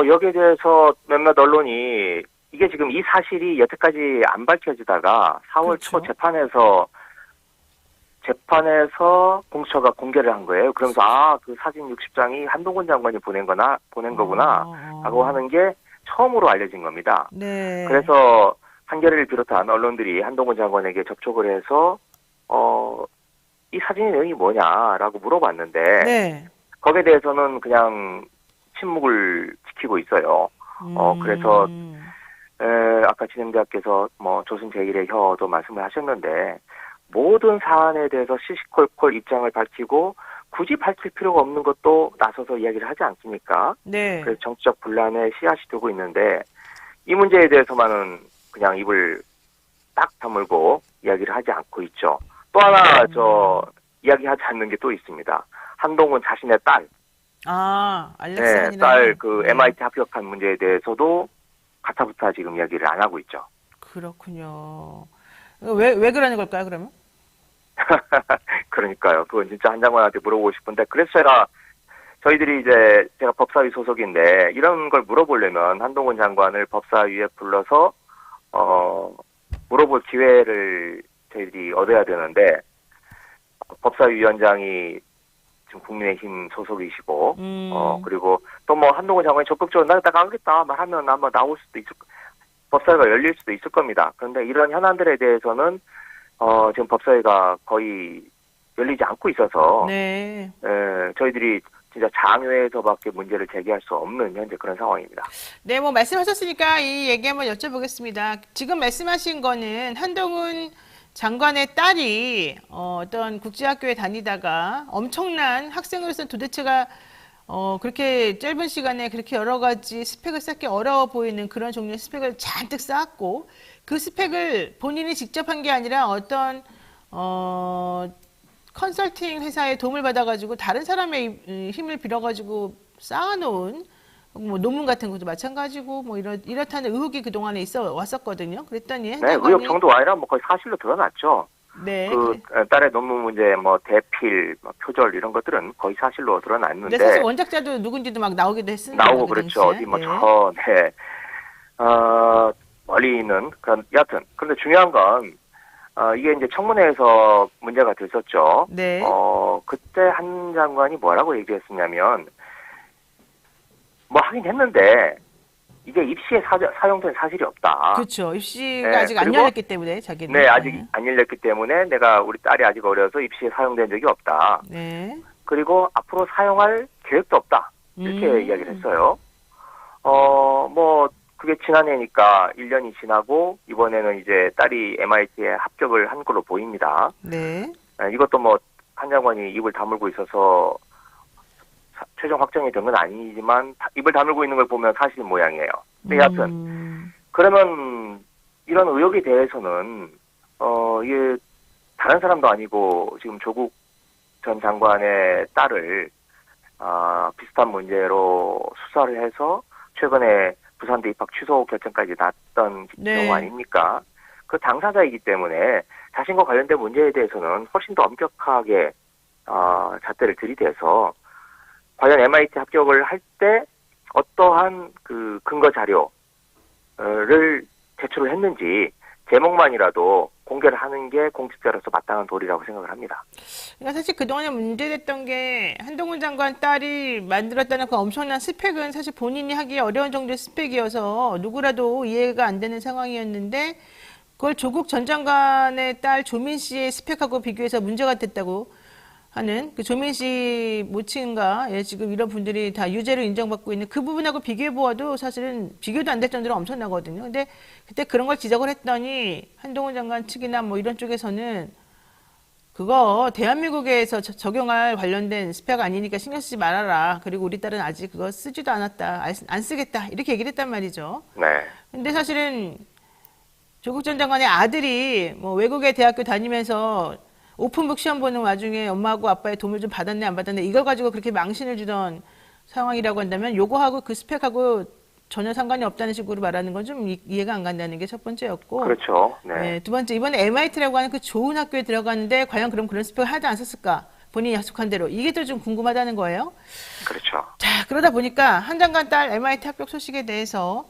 여기에 대해서 몇몇 언론이 이게 지금 이 사실이 여태까지 안 밝혀지다가 4월 초 그렇죠. 재판에서 공수처가 공개를 한 거예요. 그러면서 그 사진 60장이 한동훈 장관이 보낸 거구나 라고 하는 게 처음으로 알려진 겁니다. 네. 그래서 한겨레를 비롯한 언론들이 한동훈 장관에게 접촉을 해서 이 사진의 내용이 뭐냐라고 물어봤는데 네. 거기에 대해서는 그냥 침묵을 지키고 있어요. 그래서 아까 진행자께서 뭐 조선 제1의 혀도 말씀을 하셨는데 모든 사안에 대해서 시시콜콜 입장을 밝히고 굳이 밝힐 필요가 없는 것도 나서서 이야기를 하지 않습니까? 네. 그래서 정치적 분란에 씨앗이 두고 있는데 이 문제에 대해서만은 그냥 입을 딱 다물고 이야기를 하지 않고 있죠. 또 하나 이야기하지 않는 게 또 있습니다. 한동훈 자신의 딸, 알렉산이라는 딸 MIT 합격한 문제에 대해서도 가타부타 지금 이야기를 안 하고 있죠. 그렇군요. 왜 그러는 걸까요, 그러면? 그러니까요. 그건 진짜 한 장관한테 물어보고 싶은데 그래서 저희들이 제가 법사위 소속인데 이런 걸 물어보려면 한동훈 장관을 법사위에 불러서 물어볼 기회를 저희들이 얻어야 되는데 법사위 위원장이 지금 국민의힘 소속이시고 그리고 또 뭐 한동훈 장관이 적극적으로 나 가겠다 말하면 아마 나올 수도 있을 법사위가 열릴 수도 있을 겁니다. 그런데 이런 현안들에 대해서는 지금 법사위가 거의 열리지 않고 있어서 네. 저희들이 진짜 장외에서밖에 문제를 제기할 수 없는 현재 그런 상황입니다. 네, 뭐 말씀하셨으니까 이 얘기 한번 여쭤보겠습니다. 지금 말씀하신 거는 한동훈 장관의 딸이 어떤 국제학교에 다니다가 엄청난 학생으로서는 도대체가 그렇게 짧은 시간에 그렇게 여러 가지 스펙을 쌓기 어려워 보이는 그런 종류의 스펙을 잔뜩 쌓았고 그 스펙을 본인이 직접 한 게 아니라 어떤 컨설팅 회사의 도움을 받아가지고 다른 사람의 힘을 빌어가지고 쌓아놓은 뭐 논문 같은 것도 마찬가지고 뭐 이렇다는 의혹이 그 동안에 있어 왔었거든요. 그랬더니 네, 의혹 정도가 아니라 뭐 거의 사실로 드러났죠. 네. 딸의 논문 문제, 뭐 대필, 뭐 표절 이런 것들은 거의 사실로 드러났는데. 근데 사실 원작자도 누군지도 막 나오기도 했으니까. 나오고 그렇죠. 어디 뭐 멀리 있는 그런 여하튼. 그런데 중요한 건 이게 이제 청문회에서 문제가 됐었죠. 네. 그때 한 장관이 뭐라고 얘기했었냐면 뭐 하긴 했는데 이게 입시에 사용된 사실이 없다. 그렇죠. 입시가 네, 아직 안 열렸기 때문에 자기는. 네, 아직 안 열렸기 때문에 우리 딸이 아직 어려서 입시에 사용된 적이 없다. 네. 그리고 앞으로 사용할 계획도 없다. 이렇게 이야기를 했어요. 뭐 그게 지난해니까 1년이 지나고 이번에는 이제 딸이 MIT에 합격을 한 걸로 보입니다. 네. 이것도 뭐 한 장관이 입을 다물고 있어서 최종 확정이 된 건 아니지만 입을 다물고 있는 걸 보면 사실 모양이에요. 근데 여하튼 그러면 이런 의혹에 대해서는 이게 다른 사람도 아니고 지금 조국 전 장관의 딸을 비슷한 문제로 수사를 해서 최근에 부산대 입학 취소 결정까지 났던 네. 경우 아닙니까? 그 당사자이기 때문에 자신과 관련된 문제에 대해서는 훨씬 더 엄격하게 잣대를 들이대서 과연 MIT 합격을 할 때 어떠한 그 근거 자료를 제출을 했는지 제목만이라도 공개를 하는 게 공직자로서 마땅한 도리라고 생각을 합니다. 그러니까 사실 그동안에 문제됐던 게 한동훈 장관 딸이 만들었다는 그 엄청난 스펙은 사실 본인이 하기 어려운 정도의 스펙이어서 누구라도 이해가 안 되는 상황이었는데 그걸 조국 전 장관의 딸 조민 씨의 스펙하고 비교해서 문제가 됐다고 하는 그 조민 씨 모친가 예, 지금 이런 분들이 다 유죄로 인정받고 있는 그 부분하고 비교해 보아도 사실은 비교도 안 될 정도로 엄청나거든요. 근데 그때 그런 걸 지적을 했더니 한동훈 장관 측이나 뭐 이런 쪽에서는 그거 대한민국에서 적용할 관련된 스펙 아니니까 신경 쓰지 말아라. 그리고 우리 딸은 아직 그거 쓰지도 않았다. 안 쓰겠다. 이렇게 얘기를 했단 말이죠. 네. 근데 사실은 조국 전 장관의 아들이 뭐 외국의 대학교 다니면서 오픈북 시험 보는 와중에 엄마하고 아빠의 도움을 좀 받았네 안 받았네 이걸 가지고 그렇게 망신을 주던 상황이라고 한다면 요거하고 그 스펙하고 전혀 상관이 없다는 식으로 말하는 건 좀 이해가 안 간다는 게 첫 번째였고 그렇죠. 네. 네, 두 번째 이번에 MIT라고 하는 그 좋은 학교에 들어갔는데 과연 그럼 그런 스펙을 하나도 안 썼을까 본인이 약속한 대로 이게 또 좀 궁금하다는 거예요. 그렇죠. 자 그러다 보니까 한 장관 딸 MIT 합격 소식에 대해서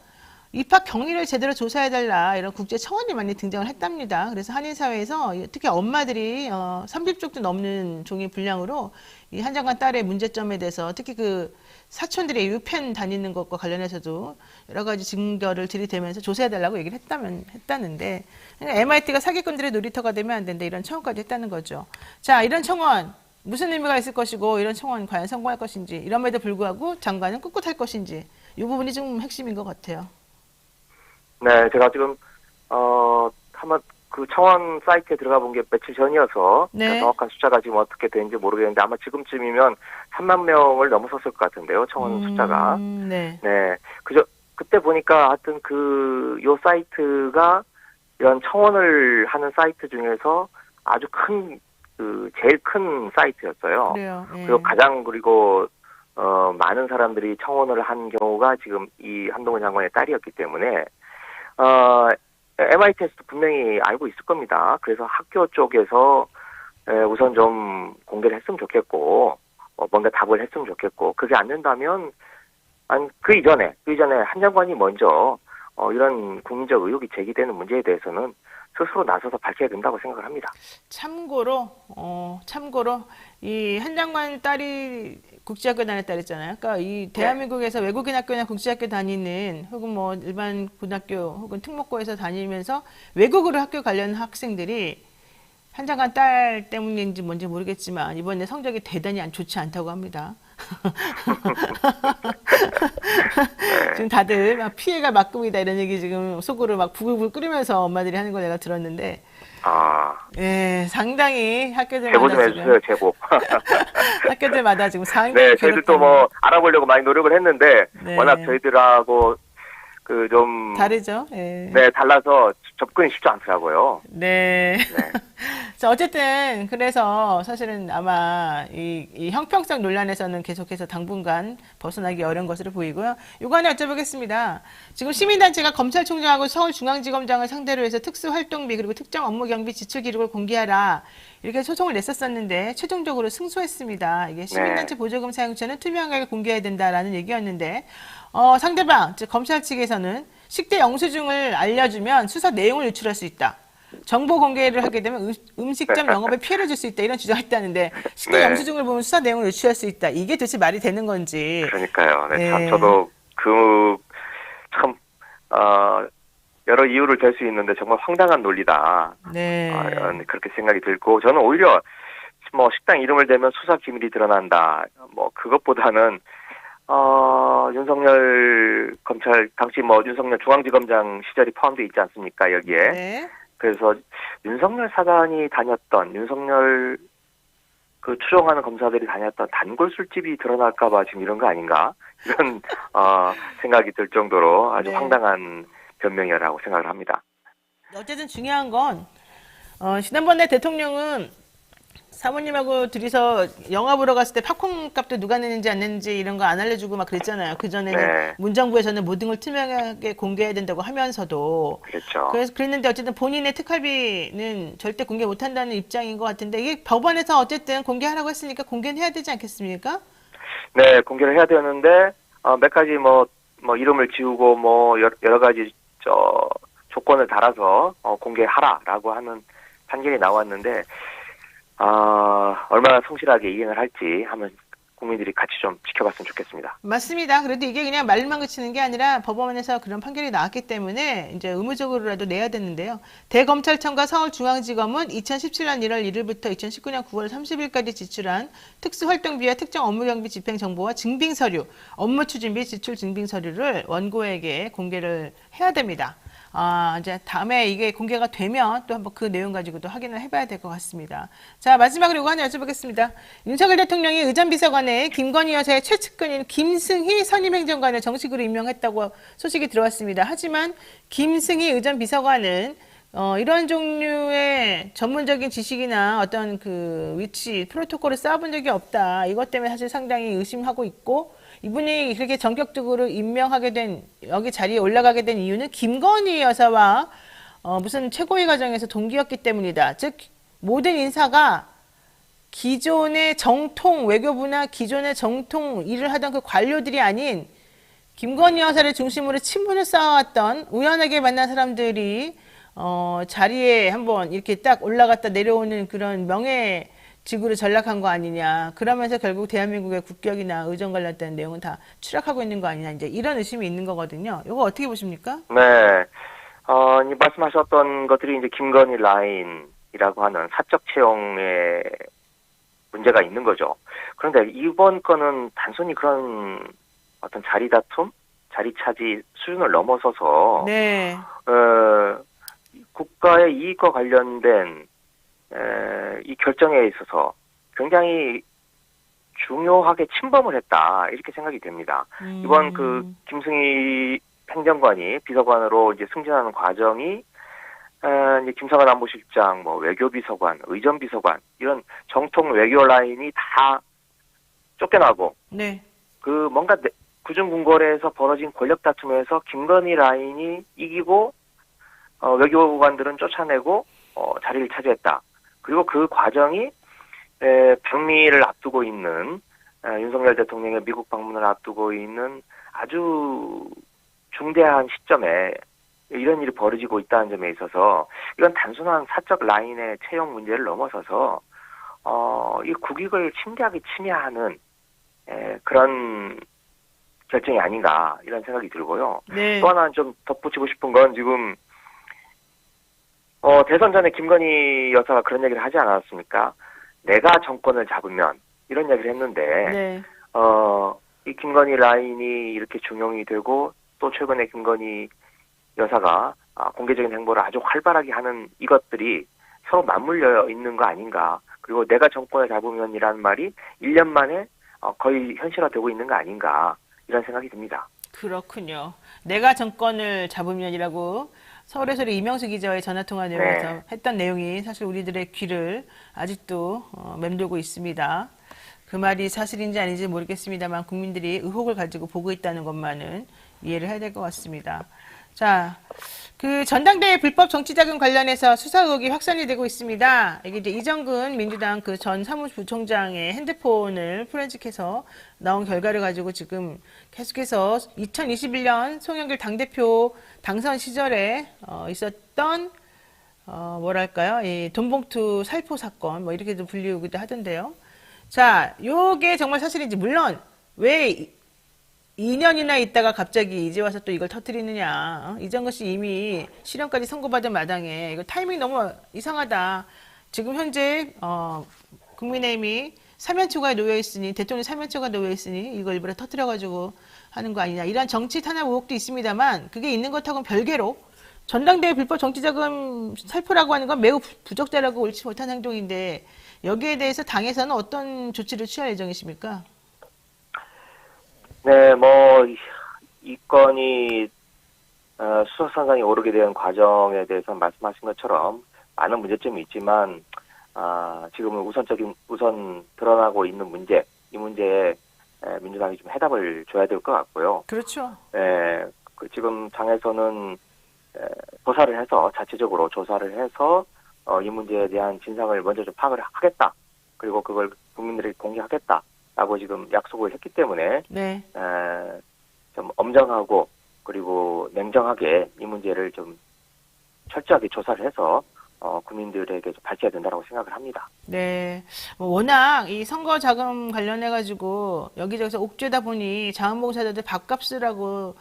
입학 경위를 제대로 조사해달라 이런 국제 청원이 많이 등장을 했답니다. 그래서 한인사회에서 특히 엄마들이 30쪽도 넘는 종이 분량으로 이 한 장관 딸의 문제점에 대해서 특히 그 사촌들이 유펜 다니는 것과 관련해서도 여러 가지 증거를 들이대면서 조사해달라고 얘기를 했다는데 MIT가 사기꾼들의 놀이터가 되면 안 된다 이런 청원까지 했다는 거죠. 자 이런 청원 무슨 의미가 있을 것이고 이런 청원 과연 성공할 것인지 이럼에도 불구하고 장관은 꿋꿋할 것인지 이 부분이 좀 핵심인 것 같아요. 네, 제가 지금 한번 그 청원 사이트에 들어가 본 게 며칠 전이어서 네. 정확한 숫자가 지금 어떻게 되는지 모르겠는데 아마 지금쯤이면 3만 명을 넘어섰을 것 같은데요. 청원 숫자가. 네. 네, 그때 보니까 하여튼 요 사이트가 이런 청원을 하는 사이트 중에서 아주 제일 큰 사이트였어요. 그래요. 예. 그리고 그리고 많은 사람들이 청원을 한 경우가 지금 이 한동훈 장관의 딸이었기 때문에 MIT에서도 분명히 알고 있을 겁니다. 그래서 학교 쪽에서 우선 좀 공개를 했으면 좋겠고 뭔가 답을 했으면 좋겠고 그게 안 된다면 그 이전에 한 장관이 먼저 이런 국민적 의혹이 제기되는 문제에 대해서는 스스로 나서서 밝혀야 된다고 생각을 합니다. 참고로 이 한 장관 딸이 국제학교 다녔다 그랬잖아요. 그러니까 이 대한민국에서 외국인 학교나 국제학교 다니는 혹은 뭐 일반 고등학교 혹은 특목고에서 다니면서 외국으로 학교 관련 학생들이 한 장관 딸 때문인지 뭔지 모르겠지만 이번에 성적이 대단히 좋지 않다고 합니다. 지금 다들 막 피해가 막금이다 이런 얘기 지금 속으로 막 부글부글 끓이면서 엄마들이 하는 걸 내가 들었는데 예, 상당히 학교들마다 제보 좀 해주세요, 제보. 학교들마다 지금 상당히 네, 저희들도 뭐 알아보려고 많이 노력을 했는데 네. 워낙 저희들하고 다르죠. 예. 네, 달라서 접근이 쉽지 않더라고요. 네. 네. 자, 어쨌든 그래서 사실은 아마 이 형평성 논란에서는 계속해서 당분간 벗어나기 어려운 것으로 보이고요. 요거 하나 여쭤보겠습니다. 지금 시민단체가 검찰총장하고 서울중앙지검장을 상대로 해서 특수활동비 그리고 특정 업무 경비 지출 기록을 공개하라 이렇게 소송을 냈었었는데 최종적으로 승소했습니다. 이게 시민단체 보조금 사용처는 투명하게 공개해야 된다라는 얘기였는데 상대방 즉 검찰 측에서는 식대 영수증을 알려주면 수사 내용을 유출할 수 있다. 정보 공개를 하게 되면 음식점 영업에 피해를 줄 수 있다 이런 주장을 했다는데 식대 영수증을 보면 수사 내용을 유출할 수 있다. 이게 도대체 말이 되는 건지. 그러니까요. 네, 참 저도 참 여러 이유를 댈 수 있는데 정말 황당한 논리다. 네. 그렇게 생각이 들고 저는 오히려 뭐 식당 이름을 대면 수사 기밀이 드러난다. 뭐 그것보다는 윤석열 검찰 당시 윤석열 중앙지검장 시절이 포함되어 있지 않습니까 여기에. 네. 그래서 윤석열 사단이 다녔던 윤석열 그 추종하는 검사들이 다녔던 단골 술집이 드러날까봐 지금 이런 거 아닌가 이런 생각이 들 정도로 아주 황당한 변명이라고 생각을 합니다. 어쨌든 중요한 건 지난번에 대통령은 사모님하고 둘이서 영화 보러 갔을 때 팝콘 값도 누가 내는지 안 내는지 이런 거 안 알려주고 막 그랬잖아요. 그전에는 문정부에서는 모든 걸 투명하게 공개해야 된다고 하면서도 그렇죠. 그래서 그랬는데 어쨌든 본인의 특활비는 절대 공개 못한다는 입장인 것 같은데 이게 법원에서 어쨌든 공개하라고 했으니까 공개는 해야 되지 않겠습니까? 네, 공개를 해야 되는데 몇 가지 뭐 이름을 지우고 뭐 여러 가지 조건을 달아서 공개하라라고 하는 판결이 나왔는데 얼마나 성실하게 이행을 할지 한번 국민들이 같이 좀 지켜봤으면 좋겠습니다. 맞습니다. 그래도 이게 그냥 말만 그치는 게 아니라 법원에서 그런 판결이 나왔기 때문에 이제 의무적으로라도 내야 되는데요. 대검찰청과 서울중앙지검은 2017년 1월 1일부터 2019년 9월 30일까지 지출한 특수활동비와 특정 업무경비 집행정보와 증빙서류, 업무 추진비 지출 증빙서류를 원고에게 공개를 해야 됩니다. 이제 다음에 이게 공개가 되면 또 한번 그 내용 가지고도 확인을 해봐야 될 것 같습니다. 자, 마지막으로 이거 하나 여쭤보겠습니다. 윤석열 대통령이 의전비서관에 김건희 여사의 최측근인 김승희 선임행정관을 정식으로 임명했다고 소식이 들어왔습니다. 하지만 김승희 의전비서관은 이런 종류의 전문적인 지식이나 어떤 그 위치, 프로토콜을 쌓아본 적이 없다. 이것 때문에 사실 상당히 의심하고 있고, 이분이 그렇게 전격적으로 임명하게 된, 여기 자리에 올라가게 된 이유는 김건희 여사와 무슨 최고위 과정에서 동기였기 때문이다. 즉, 모든 인사가 기존의 정통, 외교부나 기존의 정통 일을 하던 그 관료들이 아닌 김건희 여사를 중심으로 친분을 쌓아왔던 우연하게 만난 사람들이 자리에 한번 이렇게 딱 올라갔다 내려오는 그런 명예직으로 전락한 거 아니냐. 그러면서 결국 대한민국의 국격이나 의전 관련된 내용은 다 추락하고 있는 거 아니냐. 이제 이런 의심이 있는 거거든요. 이거 어떻게 보십니까? 네. 말씀하셨던 것들이 이제 김건희 라인이라고 하는 사적 채용에 문제가 있는 거죠. 그런데 이번 건은 단순히 그런 어떤 자리 다툼, 자리 차지 수준을 넘어서서 네. 국가의 이익과 관련된 이 결정에 있어서 굉장히 중요하게 침범을 했다 이렇게 생각이 됩니다. 이번 그 김승희 행정관이 비서관으로 이제 승진하는 과정이 이제 김성한 안보실장, 뭐 외교비서관, 의전비서관 이런 정통 외교 라인이 다 쫓겨나고 네. 그 뭔가 구중궁궐에서 벌어진 권력 다툼에서 김건희 라인이 이기고 외교관들은 쫓아내고 자리를 차지했다. 그리고 그 과정이 방미를 앞두고 있는 윤석열 대통령의 미국 방문을 앞두고 있는 아주 중대한 시점에 이런 일이 벌어지고 있다는 점에 있어서 이건 단순한 사적 라인의 채용 문제를 넘어서서 이 국익을 심대하게 침해하는 그런 결정이 아닌가 이런 생각이 들고요. 네. 또 하나 좀 덧붙이고 싶은 건 지금 대선 전에 김건희 여사가 그런 얘기를 하지 않았습니까? 내가 정권을 잡으면 이런 얘기를 했는데 네. 이 김건희 라인이 이렇게 중용이 되고 또 최근에 김건희 여사가 공개적인 행보를 아주 활발하게 하는 이것들이 서로 맞물려 있는 거 아닌가. 그리고 내가 정권을 잡으면이라는 말이 1년 만에 거의 현실화되고 있는 거 아닌가. 이런 생각이 듭니다. 그렇군요. 내가 정권을 잡으면이라고 서울에서 이명수 기자와의 전화통화 내용에서 네. 했던 내용이 사실 우리들의 귀를 아직도 맴돌고 있습니다. 그 말이 사실인지 아닌지 모르겠습니다만 국민들이 의혹을 가지고 보고 있다는 것만은 이해를 해야 될 것 같습니다. 자, 그 전당대회 불법 정치자금 관련해서 수사 의혹이 확산이 되고 있습니다. 이게 이제 이정근 민주당 그 전 사무부총장의 핸드폰을 포렌식해서 나온 결과를 가지고 지금 계속해서 2021년 송영길 당대표 당선 시절에 있었던 뭐랄까요? 이 돈봉투 살포 사건 뭐 이렇게도 불리우기도 하던데요. 자, 요게 정말 사실인지 물론 왜 2년이나 있다가 갑자기 이제 와서 또 이걸 터뜨리느냐. 이정근 씨 이미 실형까지 선고받은 마당에 이거 타이밍 너무 이상하다. 지금 현재 국민의힘이 사면초가 놓여 있으니 대통령 사면초가 놓여 있으니 이걸 일부러 터뜨려가지고 하는 거 아니냐. 이런 정치 탄압 의혹도 있습니다만 그게 있는 것하고는 별개로 전당대회 불법 정치자금 살포라고 하는 건 매우 부적절하고 옳지 못한 행동인데 여기에 대해서 당에서는 어떤 조치를 취할 예정이십니까? 네, 이 건이 수사상당히 오르게 된 과정에 대해서 말씀하신 것처럼 많은 문제점이 있지만 지금은 우선 드러나고 있는 문제, 이 문제에 민주당이 좀 해답을 줘야 될 것 같고요. 그렇죠. 지금 당에서는 조사를 해서 자체적으로 조사를 해서 이 문제에 대한 진상을 먼저 좀 파악을 하겠다. 그리고 그걸 국민들에게 공개하겠다라고 지금 약속을 했기 때문에 네. 좀 엄정하고 그리고 냉정하게 이 문제를 좀 철저하게 조사를 해서 국민들에게 좀 밝혀야 된다고 생각을 합니다. 네. 워낙 이 선거 자금 관련해가지고 여기저기서 옥죄다 보니 자원봉사자들 밥값 쓰라고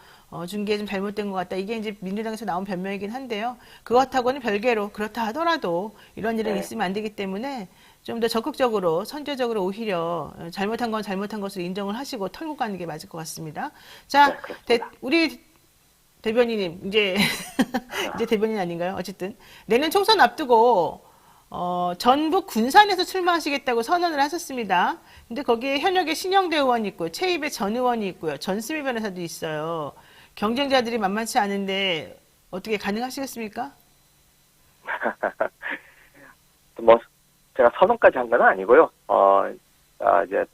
준 게 좀 잘못된 것 같다. 이게 이제 민주당에서 나온 변명이긴 한데요. 그것하고는 별개로 그렇다 하더라도 이런 일은 네. 있으면 안 되기 때문에 좀 더 적극적으로 선제적으로 오히려 잘못한 건 잘못한 것으로 인정을 하시고 털고 가는 게 맞을 것 같습니다. 자, 네, 그렇습니다. 우리 대변인님 이제 이제 대변인 아닌가요? 어쨌든 내년 총선 앞두고 전북 군산에서 출마하시겠다고 선언을 하셨습니다. 근데 거기에 현역의 신영대 의원이 있고요, 최입의 전 의원이 있고요, 전수미 변호사도 있어요. 경쟁자들이 만만치 않은데 어떻게 가능하시겠습니까? 뭐 제가 선언까지 한 건 아니고요. 이제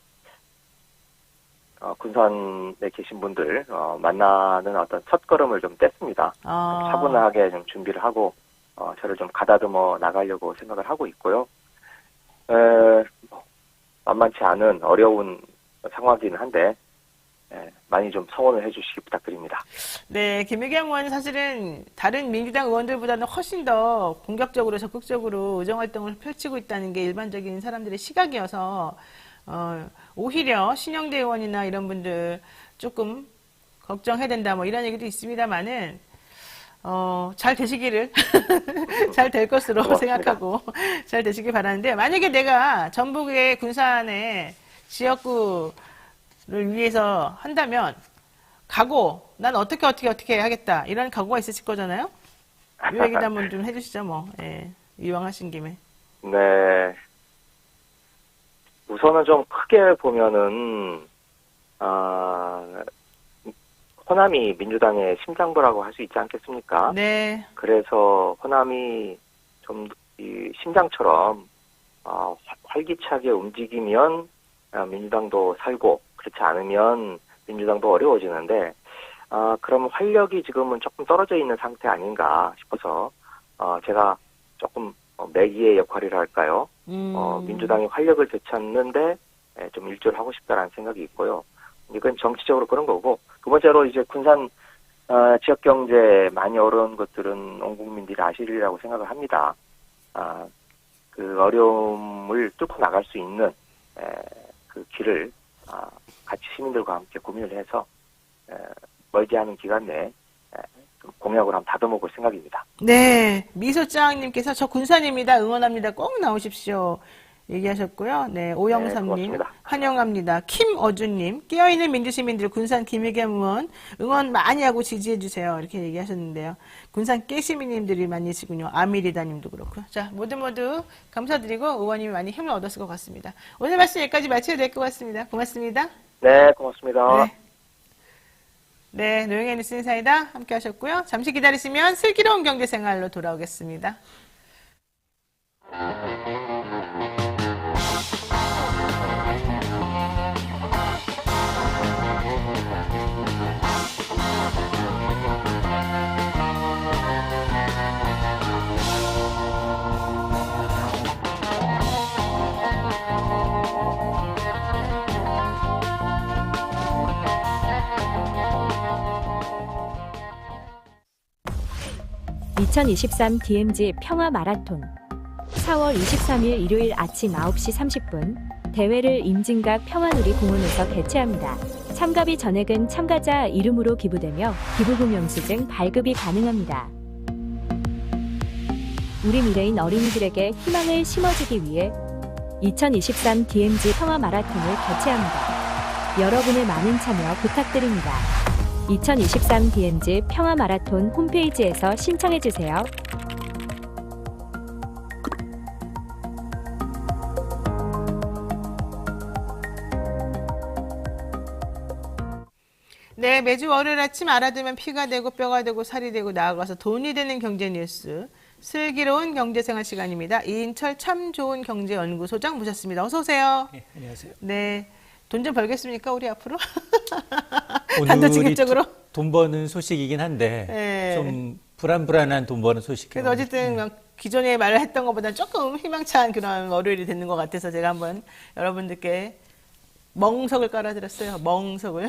군산에 계신 분들 만나는 어떤 첫걸음을 좀 뗐습니다. 아. 차분하게 좀 준비를 하고 저를 좀 가다듬어 나가려고 생각을 하고 있고요. 만만치 않은 어려운 상황이긴 한데 많이 좀 성원을 해주시기 부탁드립니다. 네, 김의겸 의원은 사실은 다른 민주당 의원들보다는 훨씬 더 공격적으로 적극적으로 의정활동을 펼치고 있다는 게 일반적인 사람들의 시각이어서 오히려 신영대 의원이나 이런 분들 조금 걱정해야 된다 뭐 이런 얘기도 있습니다만은 잘 되시기를 잘 될 것으로 고맙습니다. 생각하고 잘 되시길 바라는데, 만약에 내가 전북의 군산의 지역구를 위해서 한다면 각오, 난 어떻게 하겠다 이런 각오가 있으실 거잖아요. 이 얘기도 한번 좀 해주시죠. 뭐 이왕 하신 김에. 네. 우선은 좀 크게 보면은 호남이 민주당의 심장부라고 할 수 있지 않겠습니까? 네. 그래서 호남이 좀 이 심장처럼 활기차게 움직이면 민주당도 살고, 그렇지 않으면 민주당도 어려워지는데 그럼 활력이 지금은 조금 떨어져 있는 상태 아닌가 싶어서 제가 조금 매기의 역할이라 할까요? 민주당이 활력을 되찾는데 좀 일조를 하고 싶다라는 생각이 있고요. 이건 정치적으로 그런 거고, 두 번째로 이제 군산 지역 경제 많이 어려운 것들은 온 국민들이 아시리라고 생각을 합니다. 그 어려움을 뚫고 나갈 수 있는 그 길을 같이 시민들과 함께 고민을 해서 멀지 않은 기간 내에 좀 공약으로 한번 다듬어 볼 생각입니다. 네, 미소짱님께서 저 군산입니다. 응원합니다. 꼭 나오십시오. 얘기하셨고요. 네, 오영삼님 고맙습니다. 환영합니다. 김어준님, 깨어있는 민주시민들 군산 김의겸 의원 응원 많이 하고 지지해주세요. 이렇게 얘기하셨는데요. 군산 깨시민님들이 많으시군요. 아미리다님도 그렇고요. 자, 모두 감사드리고 의원님이 많이 힘을 얻었을 것 같습니다. 오늘 말씀 여기까지 마쳐야 될 것 같습니다. 고맙습니다. 네, 고맙습니다. 네. 네, 노영의 뉴스 인사이다 함께 하셨고요. 잠시 기다리시면 슬기로운 경제생활로 돌아오겠습니다. (2023) DMZ 평화 마라톤 4월 23일 일요일 아침 9시 30분 대회를 임진각 평화누리 공원에서 개최합니다. 참가비 전액은 참가자 이름으로 기부되며 기부금 영수증 발급이 가능합니다. 우리 미래인 어린이들에게 희망을 심어주기 위해 2023 DMZ 평화 마라톤을 개최합니다. 여러분의 많은 참여 부탁드립니다. 2023 DMZ 평화 마라톤 홈페이지에서 신청해주세요. 네, 매주 월요일 아침 알아두면 피가 되고 뼈가 되고 살이 되고 나아가서 돈이 되는 경제 뉴스, 슬기로운 경제생활 시간입니다. 이인철 참 좋은 경제연구소장 모셨습니다. 어서 오세요. 네, 안녕하세요. 네, 돈 좀 벌겠습니까 우리 앞으로? 오늘이 단도직입적으로? 돈 버는 소식이긴 한데 네. 좀 불안불안한 돈 버는 소식. 그래서 어쨌든 기존에 말을 했던 것보다 조금 희망찬 그런 월요일이 되는 것 같아서 제가 한번 여러분들께 멍석을 깔아드렸어요. 멍석을.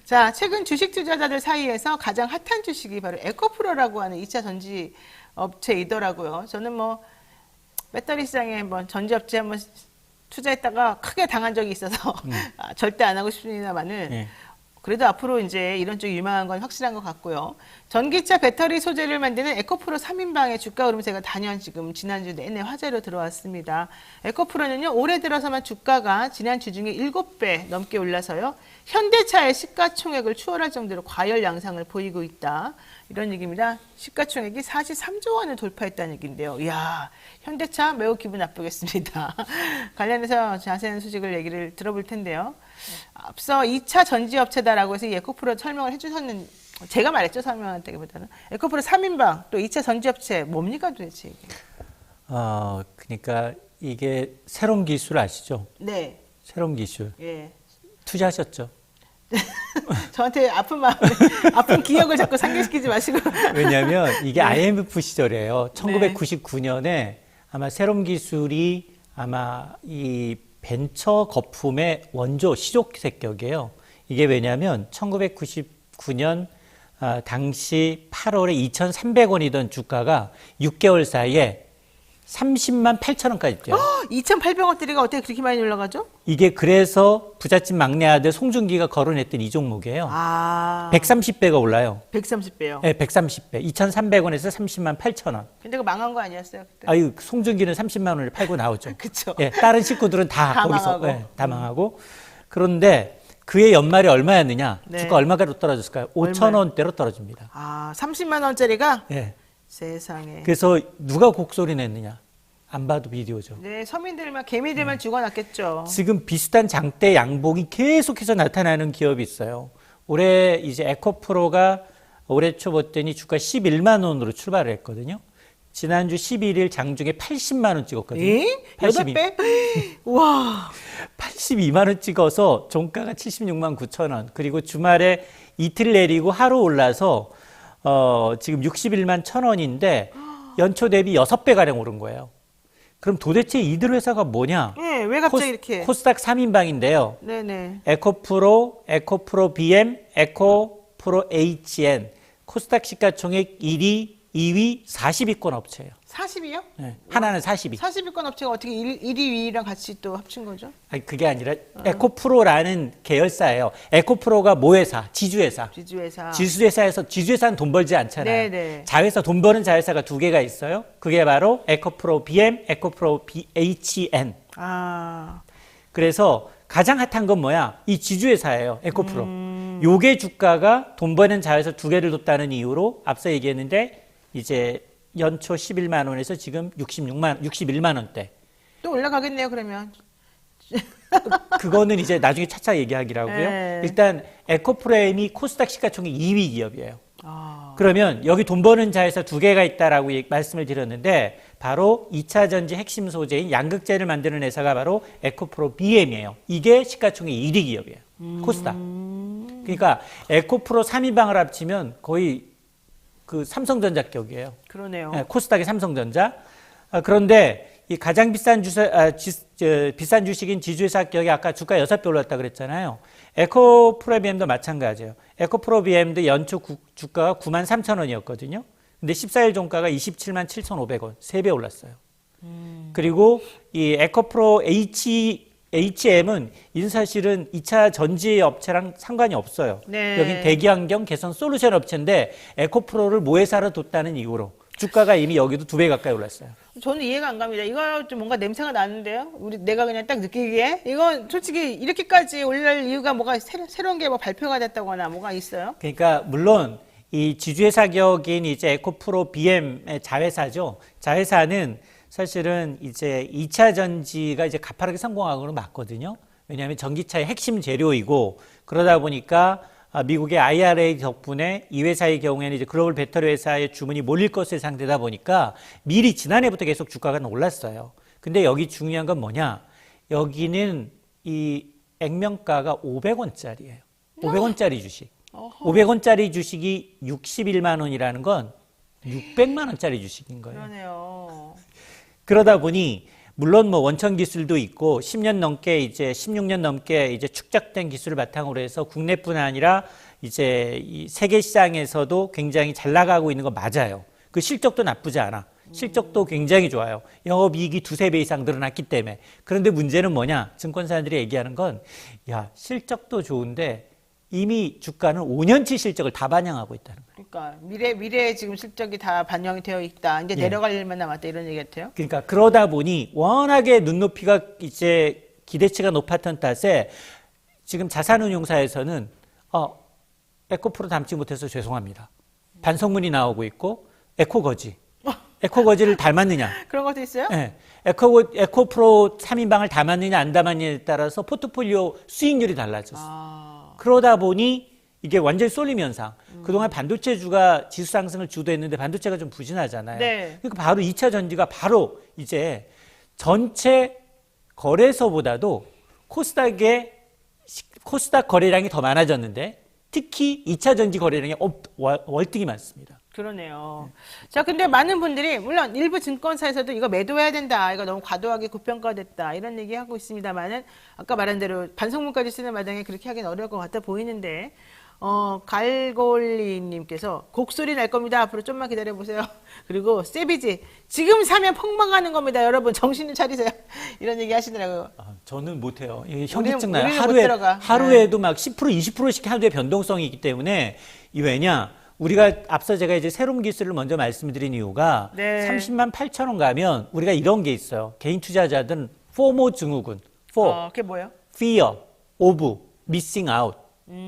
자, 최근 주식 투자자들 사이에서 가장 핫한 주식이 바로 에코프로라고 하는 2차 전지 업체이더라고요. 저는 뭐 배터리 시장에 한번 전지 업체 한번 투자했다가 크게 당한 적이 있어서 절대 안 하고 싶습니다만은 네. 그래도 앞으로 이제 이런 쪽이 유망한 건 확실한 것 같고요. 전기차 배터리 소재를 만드는 에코프로 3인방의 주가 흐름세가 단연 지금 지난주 내내 화제로 들어왔습니다. 에코프로는요, 올해 들어서만 주가가 지난주 중에 7배 넘게 올라서요, 현대차의 시가총액을 추월할 정도로 과열 양상을 보이고 있다. 이런 얘기입니다. 시가총액이 43조 원을 돌파했다는 얘기인데요. 이야, 현대차 매우 기분 나쁘겠습니다. 관련해서 자세한 소식을 얘기를 들어볼 텐데요. 앞서 2차 전지업체다라고 해서 이 에코프로 설명을 해주셨는데, 제가 말했죠, 설명한다기보다는. 에코프로 3인방, 또 2차 전지업체, 뭡니까 도대체 이게? 그러니까 이게 새로운 기술 아시죠? 네, 새로운 기술. 예. 투자하셨죠? 저한테 아픈 마음에, 아픈 기억을 자꾸 상기시키지 마시고. 왜냐하면 이게 네. IMF 시절이에요. 1999년에 아마 새로운 기술이 아마 이 벤처 거품의 원조 시조색격이에요. 이게 왜냐하면 1999년 당시 8월에 2,300원이던 주가가 6개월 사이에 30만 8천 원까지 뛰어요. 2,800원짜리가 어떻게 그렇게 많이 올라가죠? 이게 그래서 부잣집 막내 아들 송중기가 거론했던 이 종목이에요. 130배가 올라요. 130배요. 네, 130배. 2,300원에서 30만 8천 원. 근데 그거 망한 거 아니었어요? 그때? 아유, 송중기는 30만 원을 팔고 나오죠. 그쵸. 예, 다른 식구들은 다 다 거기서 망하고. 다 망하고. 그런데 그의 연말이 얼마였느냐? 네. 주가 얼마가로 떨어졌을까요? 5천 원대로 떨어집니다. 30만 원짜리가? 예. 세상에. 그래서 누가 곡소리 냈느냐? 안 봐도 비디오죠. 네, 서민들만, 개미들만 죽어났겠죠. 지금 비슷한 장대 양봉이 계속해서 나타나는 기업이 있어요. 올해 이제 에코프로가 올해 초 봤더니 주가 11만 원으로 출발을 했거든요. 지난주 11일 장중에 80만 원 찍었거든요. 예? 8배? 와. 82만 원 찍어서 종가가 76만 9천 원. 그리고 주말에 이틀 내리고 하루 올라서 지금 61만 1천 원인데 연초 대비 6배가량 오른 거예요. 그럼 도대체 이들 회사가 뭐냐? 예, 왜 갑자기 이렇게? 코스닥 3인방인데요. 네네. 에코프로, 에코프로 BM, 에코프로 HN. 코스닥 시가총액 1위, 2위 40위권 업체예요. 40이요? 네, 하나는 40위. 40위권 업체가 어떻게 1위, 2위랑 같이 또 합친 거죠? 아니, 그게 아니라 에코프로라는 계열사예요. 에코프로가 모회사, 지주회사. 지주회사. 지주회사는 돈 벌지 않잖아요. 네네. 자회사, 돈 버는 자회사가 두 개가 있어요. 그게 바로 에코프로 BM, 에코프로 HN. 그래서 가장 핫한 건 뭐야? 이 지주회사예요. 에코프로. 요게 주가가 돈 버는 자회사 두 개를 뒀다는 이유로 앞서 얘기했는데 이제 연초 11만 원에서 지금 61만 원대. 또 올라가겠네요, 그러면. 그거는 이제 나중에 차차 얘기하기라고요. 네. 일단 에코프로엠이 코스닥 시가총액 2위 기업이에요. 그러면 여기 돈 버는 자회사 두 개가 있다라고 말씀을 드렸는데 바로 2차 전지 핵심 소재인 양극재를 만드는 회사가 바로 에코프로 BM이에요. 이게 시가총액 1위 기업이에요. 코스닥. 그러니까 에코프로 3인방을 합치면 거의 그 삼성전자격이에요. 그러네요. 네, 코스닥의 삼성전자. 그런데 이 가장 비싼 비싼 주식인 지주회사 격이 아까 주가 6배 올랐다 그랬잖아요. 에코프로 BM도 마찬가지예요. 에코프로 BM도 연초 주가가 9만 3천 원이었거든요. 근데 14일 종가가 27만 7,500원, 3배 올랐어요. 그리고 이 에코프로 HM은 사실은 2차 전지 업체랑 상관이 없어요. 네. 여긴 대기환경 개선 솔루션 업체인데 에코프로를 모회사로 뒀다는 이유로 주가가 이미 여기도 2배 가까이 올랐어요. 저는 이해가 안 갑니다. 이거 좀 뭔가 냄새가 나는데요? 내가 그냥 딱 느끼기에? 이건 솔직히 이렇게까지 올릴 이유가 뭐가 새로운 게 뭐 발표가 됐다거나 뭐가 있어요? 그러니까 물론 이 지주회사 격인 이제 에코프로 BM의 자회사죠. 자회사는 사실은 이제 2차 전지가 이제 가파르게 성공한 건 맞거든요. 왜냐하면 전기차의 핵심 재료이고 그러다 보니까 미국의 IRA 덕분에 이 회사의 경우에는 이제 글로벌 배터리 회사의 주문이 몰릴 것을 상대다 보니까 미리 지난해부터 계속 주가가 올랐어요. 근데 여기 중요한 건 뭐냐? 여기는 이 액면가가 500원짜리예요. 500원짜리 주식. 500원짜리 주식이 61만 원이라는 건 600만 원짜리 주식인 거예요. 그러네요. 그러다 보니 물론 뭐 원천 기술도 있고 10년 넘게 이제 16년 넘게 이제 축적된 기술을 바탕으로 해서 국내뿐 아니라 이제 이 세계 시장에서도 굉장히 잘 나가고 있는 거 맞아요. 그 실적도 나쁘지 않아. 실적도 굉장히 좋아요. 영업이익이 2~3배 이상 늘어났기 때문에. 그런데 문제는 뭐냐? 증권사들이 얘기하는 건 야, 실적도 좋은데 이미 주가는 5년치 실적을 다 반영하고 있다는 거예요. 그러니까 미래에 지금 실적이 다 반영이 되어 있다. 이제 예. 내려갈 일만 남았다 이런 얘기 같아요. 그러니까 그러다 보니 워낙에 눈높이가 이제 기대치가 높았던 탓에 지금 자산운용사에서는 에코프로 담지 못해서 죄송합니다. 반성문이 나오고 있고 에코거지. 에코거지를 닮았느냐? 그런 것도 있어요? 네. 에코프로 3인방을 담았느냐 안 담았느냐에 따라서 포트폴리오 수익률이 달라졌어. 그러다 보니 이게 완전히 쏠림 현상. 그동안 반도체주가 지수 상승을 주도했는데 반도체가 좀 부진하잖아요. 네. 그러니까 바로 2차 전지가 바로 이제 전체 거래소보다도 코스닥 거래량이 더 많아졌는데 특히 2차 전지 거래량이 월등히 많습니다. 그러네요. 자, 근데 많은 분들이 물론 일부 증권사에서도 이거 매도해야 된다. 이거 너무 과도하게 고평가됐다. 이런 얘기하고 있습니다만은 아까 말한 대로 반성문까지 쓰는 마당에 그렇게 하긴 어려울 것 같아 보이는데 갈골리님께서 곡소리 날 겁니다. 앞으로 좀만 기다려보세요. 그리고 세비지 지금 사면 폭망하는 겁니다. 여러분 정신을 차리세요. 이런 얘기 하시더라고요. 저는 못해요. 이게 현기증 나요. 우리는 못 들어가. 하루에도 막 10%, 20%씩 하루에 변동성이 있기 때문에 이 왜냐? 우리가 앞서 제가 이제 새로운 기술을 먼저 말씀드린 이유가 네. 30만 8천 원 가면 우리가 이런 게 있어요. 개인 투자자들은 FOMO 증후군. 그게 뭐예요? Fear of Missing Out.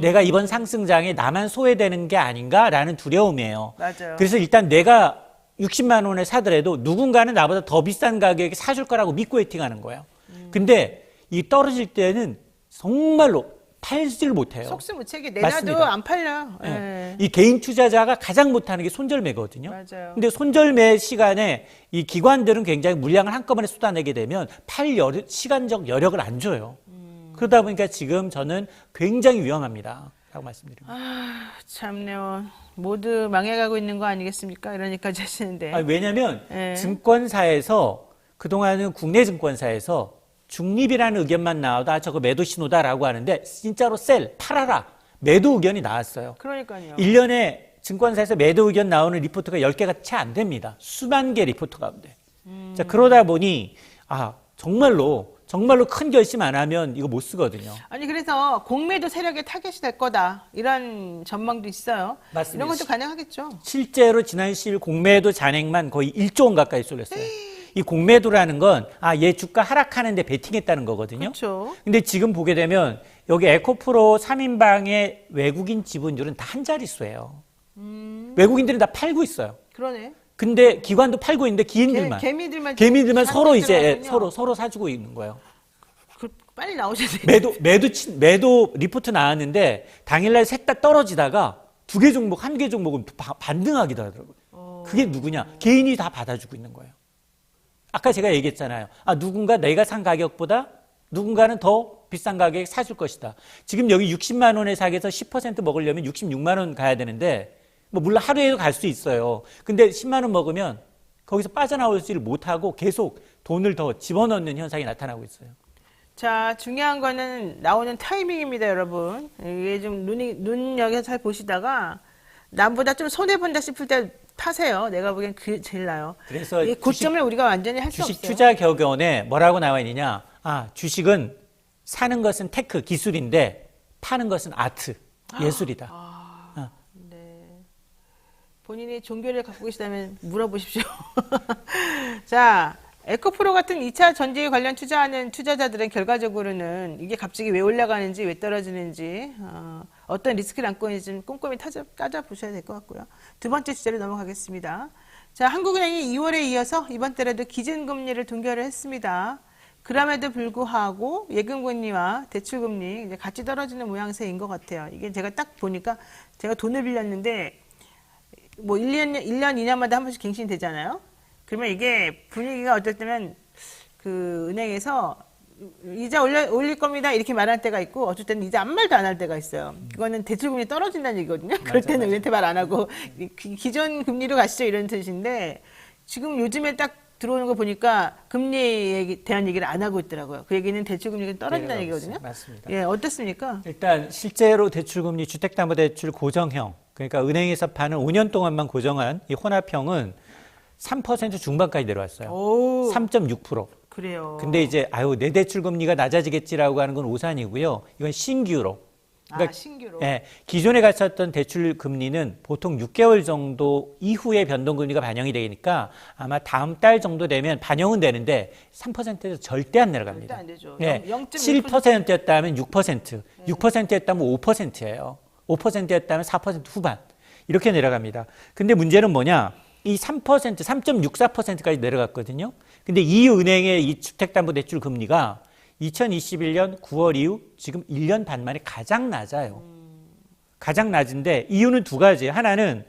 내가 이번 상승장에 나만 소외되는 게 아닌가라는 두려움이에요. 맞아요. 그래서 일단 내가 60만 원에 사더라도 누군가는 나보다 더 비싼 가격에 사줄 거라고 믿고 웨팅하는 거예요. 근데 이 떨어질 때는 정말로 팔지를 못해요. 속수무책이 내놔도 맞습니다. 안 팔려요. 네. 예. 이 개인 투자자가 가장 못하는 게 손절매거든요. 맞아요. 근데 손절매 시간에 이 기관들은 굉장히 물량을 한꺼번에 쏟아내게 되면 시간적 여력을 안 줘요. 그러다 보니까 지금 저는 굉장히 위험합니다. 라고 말씀드립니다. 참네요. 모두 망해가고 있는 거 아니겠습니까? 이러니까 하시는데. 왜냐하면 예. 증권사에서 그동안은 국내 증권사에서 중립이라는 의견만 나와도 저거 매도 신호다라고 하는데 진짜로 팔아라. 매도 의견이 나왔어요. 그러니까요. 1년에 증권사에서 매도 의견 나오는 리포트가 10개가 채 안 됩니다. 수만 개 리포트 가운데. 자, 그러다 보니 정말로 큰 결심 안 하면 이거 못 쓰거든요. 아니 그래서 공매도 세력의 타겟이 될 거다. 이런 전망도 있어요. 맞습니다. 이런 것도 가능하겠죠. 실제로 지난 10일 공매도 잔액만 거의 1조 원 가까이 쏠렸어요. 이 공매도라는 건 얘 주가 하락하는데 베팅했다는 거거든요. 그렇죠. 근데 지금 보게 되면 여기 에코프로 3인방의 외국인 지분율은 다 한 자릿수예요. 외국인들은 다 팔고 있어요. 그러네. 근데 기관도 팔고 있는데 개미들만 개미들만 서로 이제 들어가군요. 서로 사주고 있는 거예요. 빨리 나오셔야 돼요. 매도 리포트 나왔는데 당일날 셋 다 떨어지다가 2개 종목, 1개 종목은 반등하기도 하더라고요. 그게 누구냐? 개인이 다 받아주고 있는 거예요. 아까 제가 얘기했잖아요. 누군가 내가 산 가격보다 누군가는 더 비싼 가격에 사줄 것이다. 지금 여기 60만 원의 사기에서 10% 먹으려면 66만 원 가야 되는데 물론 하루에도 갈 수 있어요. 근데 10만 원 먹으면 거기서 빠져나오지를 못하고 계속 돈을 더 집어넣는 현상이 나타나고 있어요. 자, 중요한 거는 나오는 타이밍입니다, 여러분. 이게 좀 눈여겨서 잘 보시다가 남보다 좀 손해본다 싶을 때 타세요. 내가 보기엔 그게 제일 나아요. 그래서 이 고점을 우리가 완전히 할 수 없어요. 주식 투자 격언에 뭐라고 나와 있느냐? 주식은 사는 것은 테크, 기술인데 파는 것은 아트, 예술이다. 본인이 종교를 갖고 계시다면 물어보십시오. 자, 에코프로 같은 2차 전지에 관련 투자하는 투자자들은 결과적으로는 이게 갑자기 왜 올라가는지 왜 떨어지는지 어떤 리스크를 안고 있는지 좀 꼼꼼히 따져보셔야 될 것 같고요. 두 번째 주제로 넘어가겠습니다. 자, 한국은행이 2월에 이어서 이번 달에도 기준금리를 동결을 했습니다. 그럼에도 불구하고 예금금리와 대출금리 이제 같이 떨어지는 모양새인 것 같아요. 이게 제가 딱 보니까 제가 돈을 빌렸는데 1년, 2년마다 한 번씩 갱신이 되잖아요. 그러면 이게 분위기가 어떨 때면 그 은행에서 이자 올릴 겁니다 이렇게 말할 때가 있고 어쩔 때는 이자 아무 말도 안 할 때가 있어요. 그거는 대출금리 떨어진다는 얘기거든요. 그럴 때는 우리한테 말 안 하고 기존 금리로 가시죠 이런 뜻인데 지금 요즘에 딱 들어오는 거 보니까 금리에 대한 얘기를 안 하고 있더라고요. 그 얘기는 대출금리가 떨어진다는 얘기거든요. 맞습니다. 예, 어떻습니까? 일단 실제로 대출금리 주택담보대출 고정형, 그러니까 은행에서 파는 5년 동안만 고정한 이 혼합형은 3% 중반까지 내려왔어요. 오, 3.6%. 그래요. 근데 이제 내 대출 금리가 낮아지겠지라고 하는 건 오산이고요. 이건 신규로. 그러니까 신규로. 예, 기존에 갔었던 대출 금리는 보통 6개월 정도 이후에 변동금리가 반영이 되니까 아마 다음 달 정도 되면 반영은 되는데 3%에서 절대 안 내려갑니다. 절대 안 되죠. 예, 0.1% 7%였다면 6%, 6%였다면 5%예요. 5%였다면 4% 후반. 이렇게 내려갑니다. 근데 문제는 뭐냐? 이 3%, 3.64%까지 내려갔거든요. 근데 이 은행의 이 주택담보대출 금리가 2021년 9월 이후 지금 1년 반 만에 가장 낮아요. 가장 낮은데 이유는 두 가지. 하나는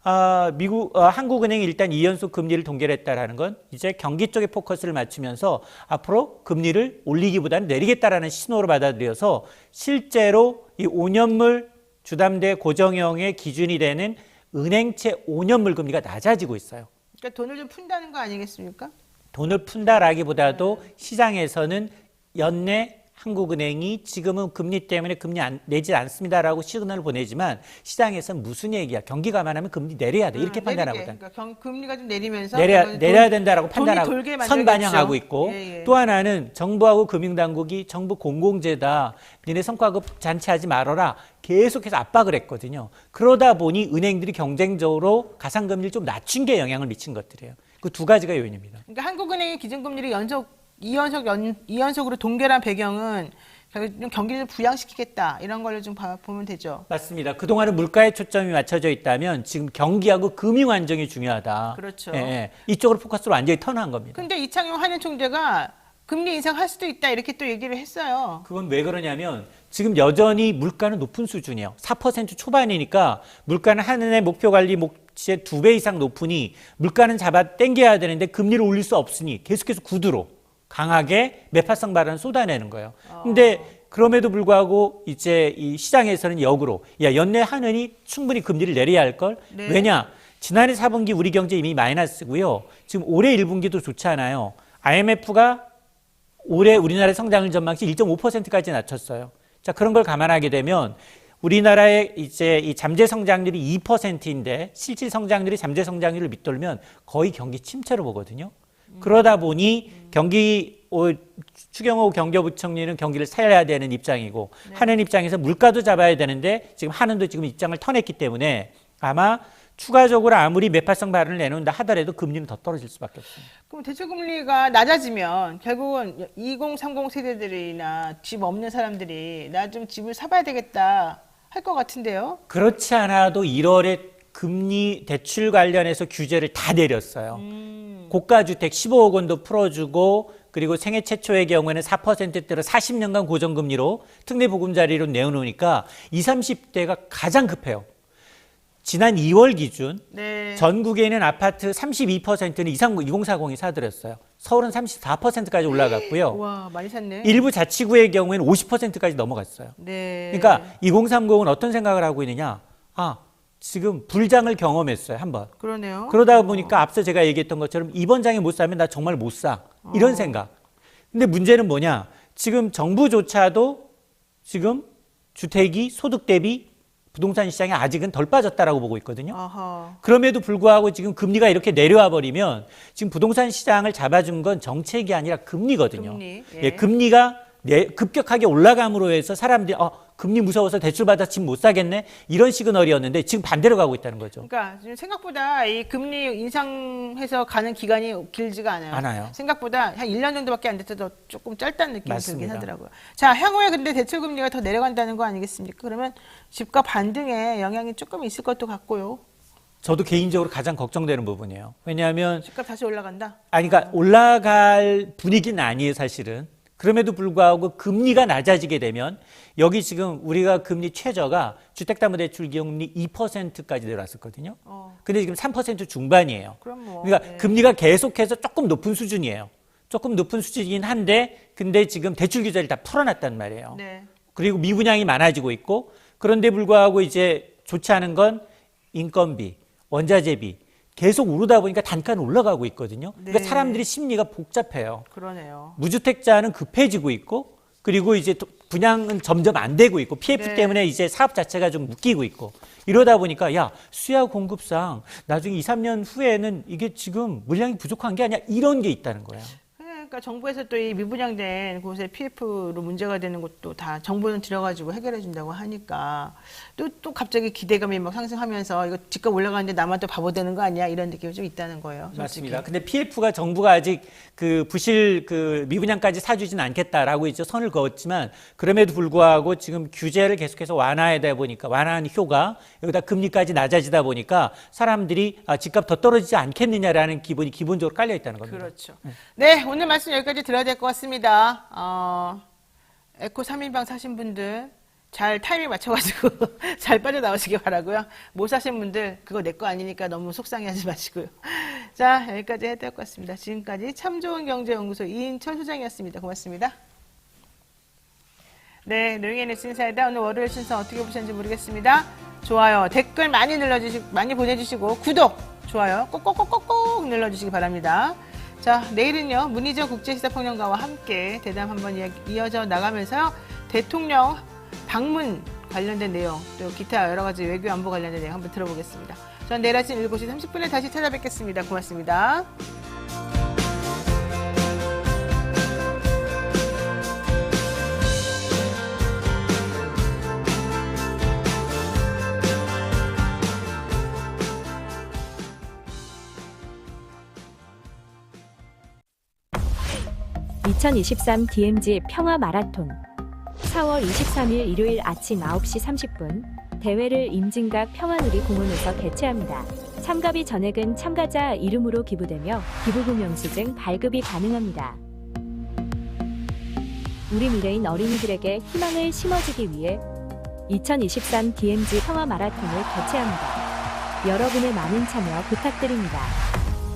한국은행이 일단 2연속 금리를 동결 했다라는 건 이제 경기 쪽에 포커스를 맞추면서 앞으로 금리를 올리기보다는 내리겠다라는 신호로 받아들여서 실제로 이 5년물 주담대 고정형의 기준이 되는 은행채 5년물 금리가 낮아지고 있어요. 그러니까 돈을 좀 푼다는 거 아니겠습니까? 돈을 푼다라기보다도 시장에서는 연내 한국은행이 지금은 금리 때문에 금리 내지 않습니다라고 시그널을 보내지만 시장에서는 무슨 얘기야? 경기 감안하면 금리 내려야 돼. 이렇게 판단하거든. 그러니까 금리가 좀 내리면서 내려야 된다라고 판단하고 돌게 선반영하고 있고 예, 예. 또 하나는 정부하고 금융당국이 정부 공공재다. 니네 성과급 잔치하지 말아라. 계속해서 압박을 했거든요. 그러다 보니 은행들이 경쟁적으로 가상금리를 좀 낮춘 게 영향을 미친 것들이에요. 그 두 가지가 요인입니다. 그러니까 한국은행의 기준금리를 2연속으로 동결한 배경은 좀 경기를 부양시키겠다 이런 걸 좀 보면 되죠. 맞습니다. 그동안은 물가에 초점이 맞춰져 있다면 지금 경기하고 금융 안정이 중요하다. 그렇죠. 예, 예. 이쪽으로 포커스를 완전히 턴한 겁니다. 근데 이창용 한현 총재가 금리 인상할 수도 있다 이렇게 또 얘기를 했어요. 그건 왜 그러냐면 지금 여전히 물가는 높은 수준이에요. 4% 초반이니까 물가는 한 해 목표 관리 목치의 2배 이상 높으니 물가는 잡아 당겨야 되는데 금리를 올릴 수 없으니 계속해서 구두로 강하게 매파성 발언을 쏟아내는 거예요. 근데 그럼에도 불구하고 이제 이 시장에서는 역으로 연내 한은이 충분히 금리를 내려야 할 걸. 네. 왜냐? 지난해 4분기 우리 경제 이미 마이너스고요. 지금 올해 1분기도 좋지 않아요. IMF가 올해 우리나라의 성장을 전망치 1.5%까지 낮췄어요. 자, 그런 걸 감안하게 되면 우리나라의 이제 이 잠재 성장률이 2%인데 실질 성장률이 잠재 성장률을 밑돌면 거의 경기 침체로 보거든요. 그러다 보니 추경호 경제부총리는 경기를 살려야 되는 입장이고 한은 입장에서 물가도 잡아야 되는데 지금 한은도 지금 입장을 터냈기 때문에 아마 추가적으로 아무리 매파성 발언을 내놓는다 하더라도 금리는 더 떨어질 수밖에 없습니다. 그럼 대출금리가 낮아지면 결국은 2030 세대들이나 집 없는 사람들이 나 좀 집을 사봐야 되겠다 할 것 같은데요. 그렇지 않아도 1월에 금리 대출 관련해서 규제를 다 내렸어요. 고가주택 15억 원도 풀어주고 그리고 생애 최초의 경우에는 4%대로 40년간 고정금리로 특례보금자리로 내어놓으니까 20, 30대가 가장 급해요. 지난 2월 기준 네. 전국에 있는 아파트 32%는 2040이 사들였어요. 서울은 34%까지 올라갔고요. 와, 많이 샀네. 일부 자치구의 경우에는 50%까지 넘어갔어요. 네. 그러니까 2030은 어떤 생각을 하고 있느냐? 지금 불장을 경험했어요, 한번. 그러네요. 그러다 보니까 앞서 제가 얘기했던 것처럼 이번 장에 못 사면 나 정말 못 사. 이런 생각. 근데 문제는 뭐냐? 지금 정부조차도 지금 주택이 소득 대비 부동산 시장에 아직은 덜 빠졌다라고 보고 있거든요. 아하. 그럼에도 불구하고 지금 금리가 이렇게 내려와 버리면 지금 부동산 시장을 잡아준 건 정책이 아니라 금리거든요. 금리. 예, 금리가 급격하게 올라감으로 해서 사람들이 금리 무서워서 대출받아 집 못 사겠네 이런 시그널이었는데 지금 반대로 가고 있다는 거죠. 그러니까 지금 생각보다 이 금리 인상해서 가는 기간이 길지가 않아요. 생각보다 한 1년 정도밖에 안 돼서 조금 짧다는 느낌이 들긴 하더라고요. 자, 향후에 근데 대출 금리가 더 내려간다는 거 아니겠습니까? 그러면 집값 반등에 영향이 조금 있을 것도 같고요. 저도 개인적으로 가장 걱정되는 부분이에요. 왜냐하면 집값 다시 올라간다? 그러니까 올라갈 분위기는 아니에요, 사실은. 그럼에도 불구하고 금리가 낮아지게 되면 여기 지금 우리가 금리 최저가 주택담보대출 기금리 2%까지 내려왔었거든요. 근데 지금 3% 중반이에요. 그러니까 금리가 계속해서 조금 높은 수준이에요. 조금 높은 수준이긴 한데 근데 지금 대출 규제를 다 풀어놨단 말이에요. 네. 그리고 미분양이 많아지고 있고 그런데 불구하고 이제 좋지 않은 건 인건비, 원자재비, 계속 오르다 보니까 단가는 올라가고 있거든요. 그러니까 네. 사람들이 심리가 복잡해요. 그러네요. 무주택자는 급해지고 있고, 그리고 이제 또 분양은 점점 안 되고 있고, PF 네. 때문에 이제 사업 자체가 좀 묶이고 있고, 이러다 보니까 야, 수요 공급상 나중에 2, 3년 후에는 이게 지금 물량이 부족한 게 아니야, 이런 게 있다는 거예요. 그러니까 정부에서 또 이 미분양된 곳에 PF로 문제가 되는 것도 다 정부는 들여가지고 해결해 준다고 하니까 또 갑자기 기대감이 막 상승하면서 이거 집값 올라가는데 나만 또 바보 되는 거 아니야, 이런 느낌이 좀 있다는 거예요. 솔직히. 맞습니다. 근데 PF가 정부가 아직 그 부실 그 미분양까지 사주진 않겠다라고 이제 선을 그었지만, 그럼에도 불구하고 지금 규제를 계속해서 완화하다 보니까, 완화한 효과, 여기다 금리까지 낮아지다 보니까 사람들이 집값 더 떨어지지 않겠느냐라는 기분이 기본적으로 깔려 있다는 겁니다. 그렇죠. 네, 오늘 말씀 여기까지 들어야 될 것 같습니다. 에코 3인방 사신 분들 잘 타이밍 맞춰가지고 잘 빠져나오시기 바라고요. 못 사신 분들 그거 내 거 아니니까 너무 속상해하지 마시고요. 자, 여기까지 해야 될 것 같습니다. 지금까지 참 좋은 경제연구소 이인철 소장이었습니다. 고맙습니다. 네, 노영의 뉴스 인사이다. 오늘 월요일 순서 어떻게 보셨는지 모르겠습니다. 좋아요, 댓글 많이 많이 보내주시고 구독, 좋아요 꼭꼭꼭꼭꼭 눌러주시기 바랍니다. 자, 내일은요, 문희정 국제시사평론가와 함께 대담 한번 이어져 나가면서요, 대통령 방문 관련된 내용, 또 기타 여러 가지 외교 안보 관련된 내용 한번 들어보겠습니다. 전 내일 아침 7시 30분에 다시 찾아뵙겠습니다. 고맙습니다. (2023) DMZ 평화 마라톤 4월 23일 일요일 아침 9시 30분 대회를 임진각 평화누리 공원에서 개최합니다. 참가비 전액은 참가자 이름으로 기부되며 기부금 영수증 발급이 가능합니다. 우리 미래인 어린이들에게 희망을 심어주기 위해 2023 DMZ 평화 마라톤을 개최합니다. 여러분의 많은 참여 부탁드립니다.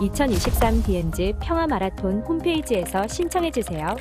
2023 DMZ 평화 마라톤 홈페이지에서 신청해주세요.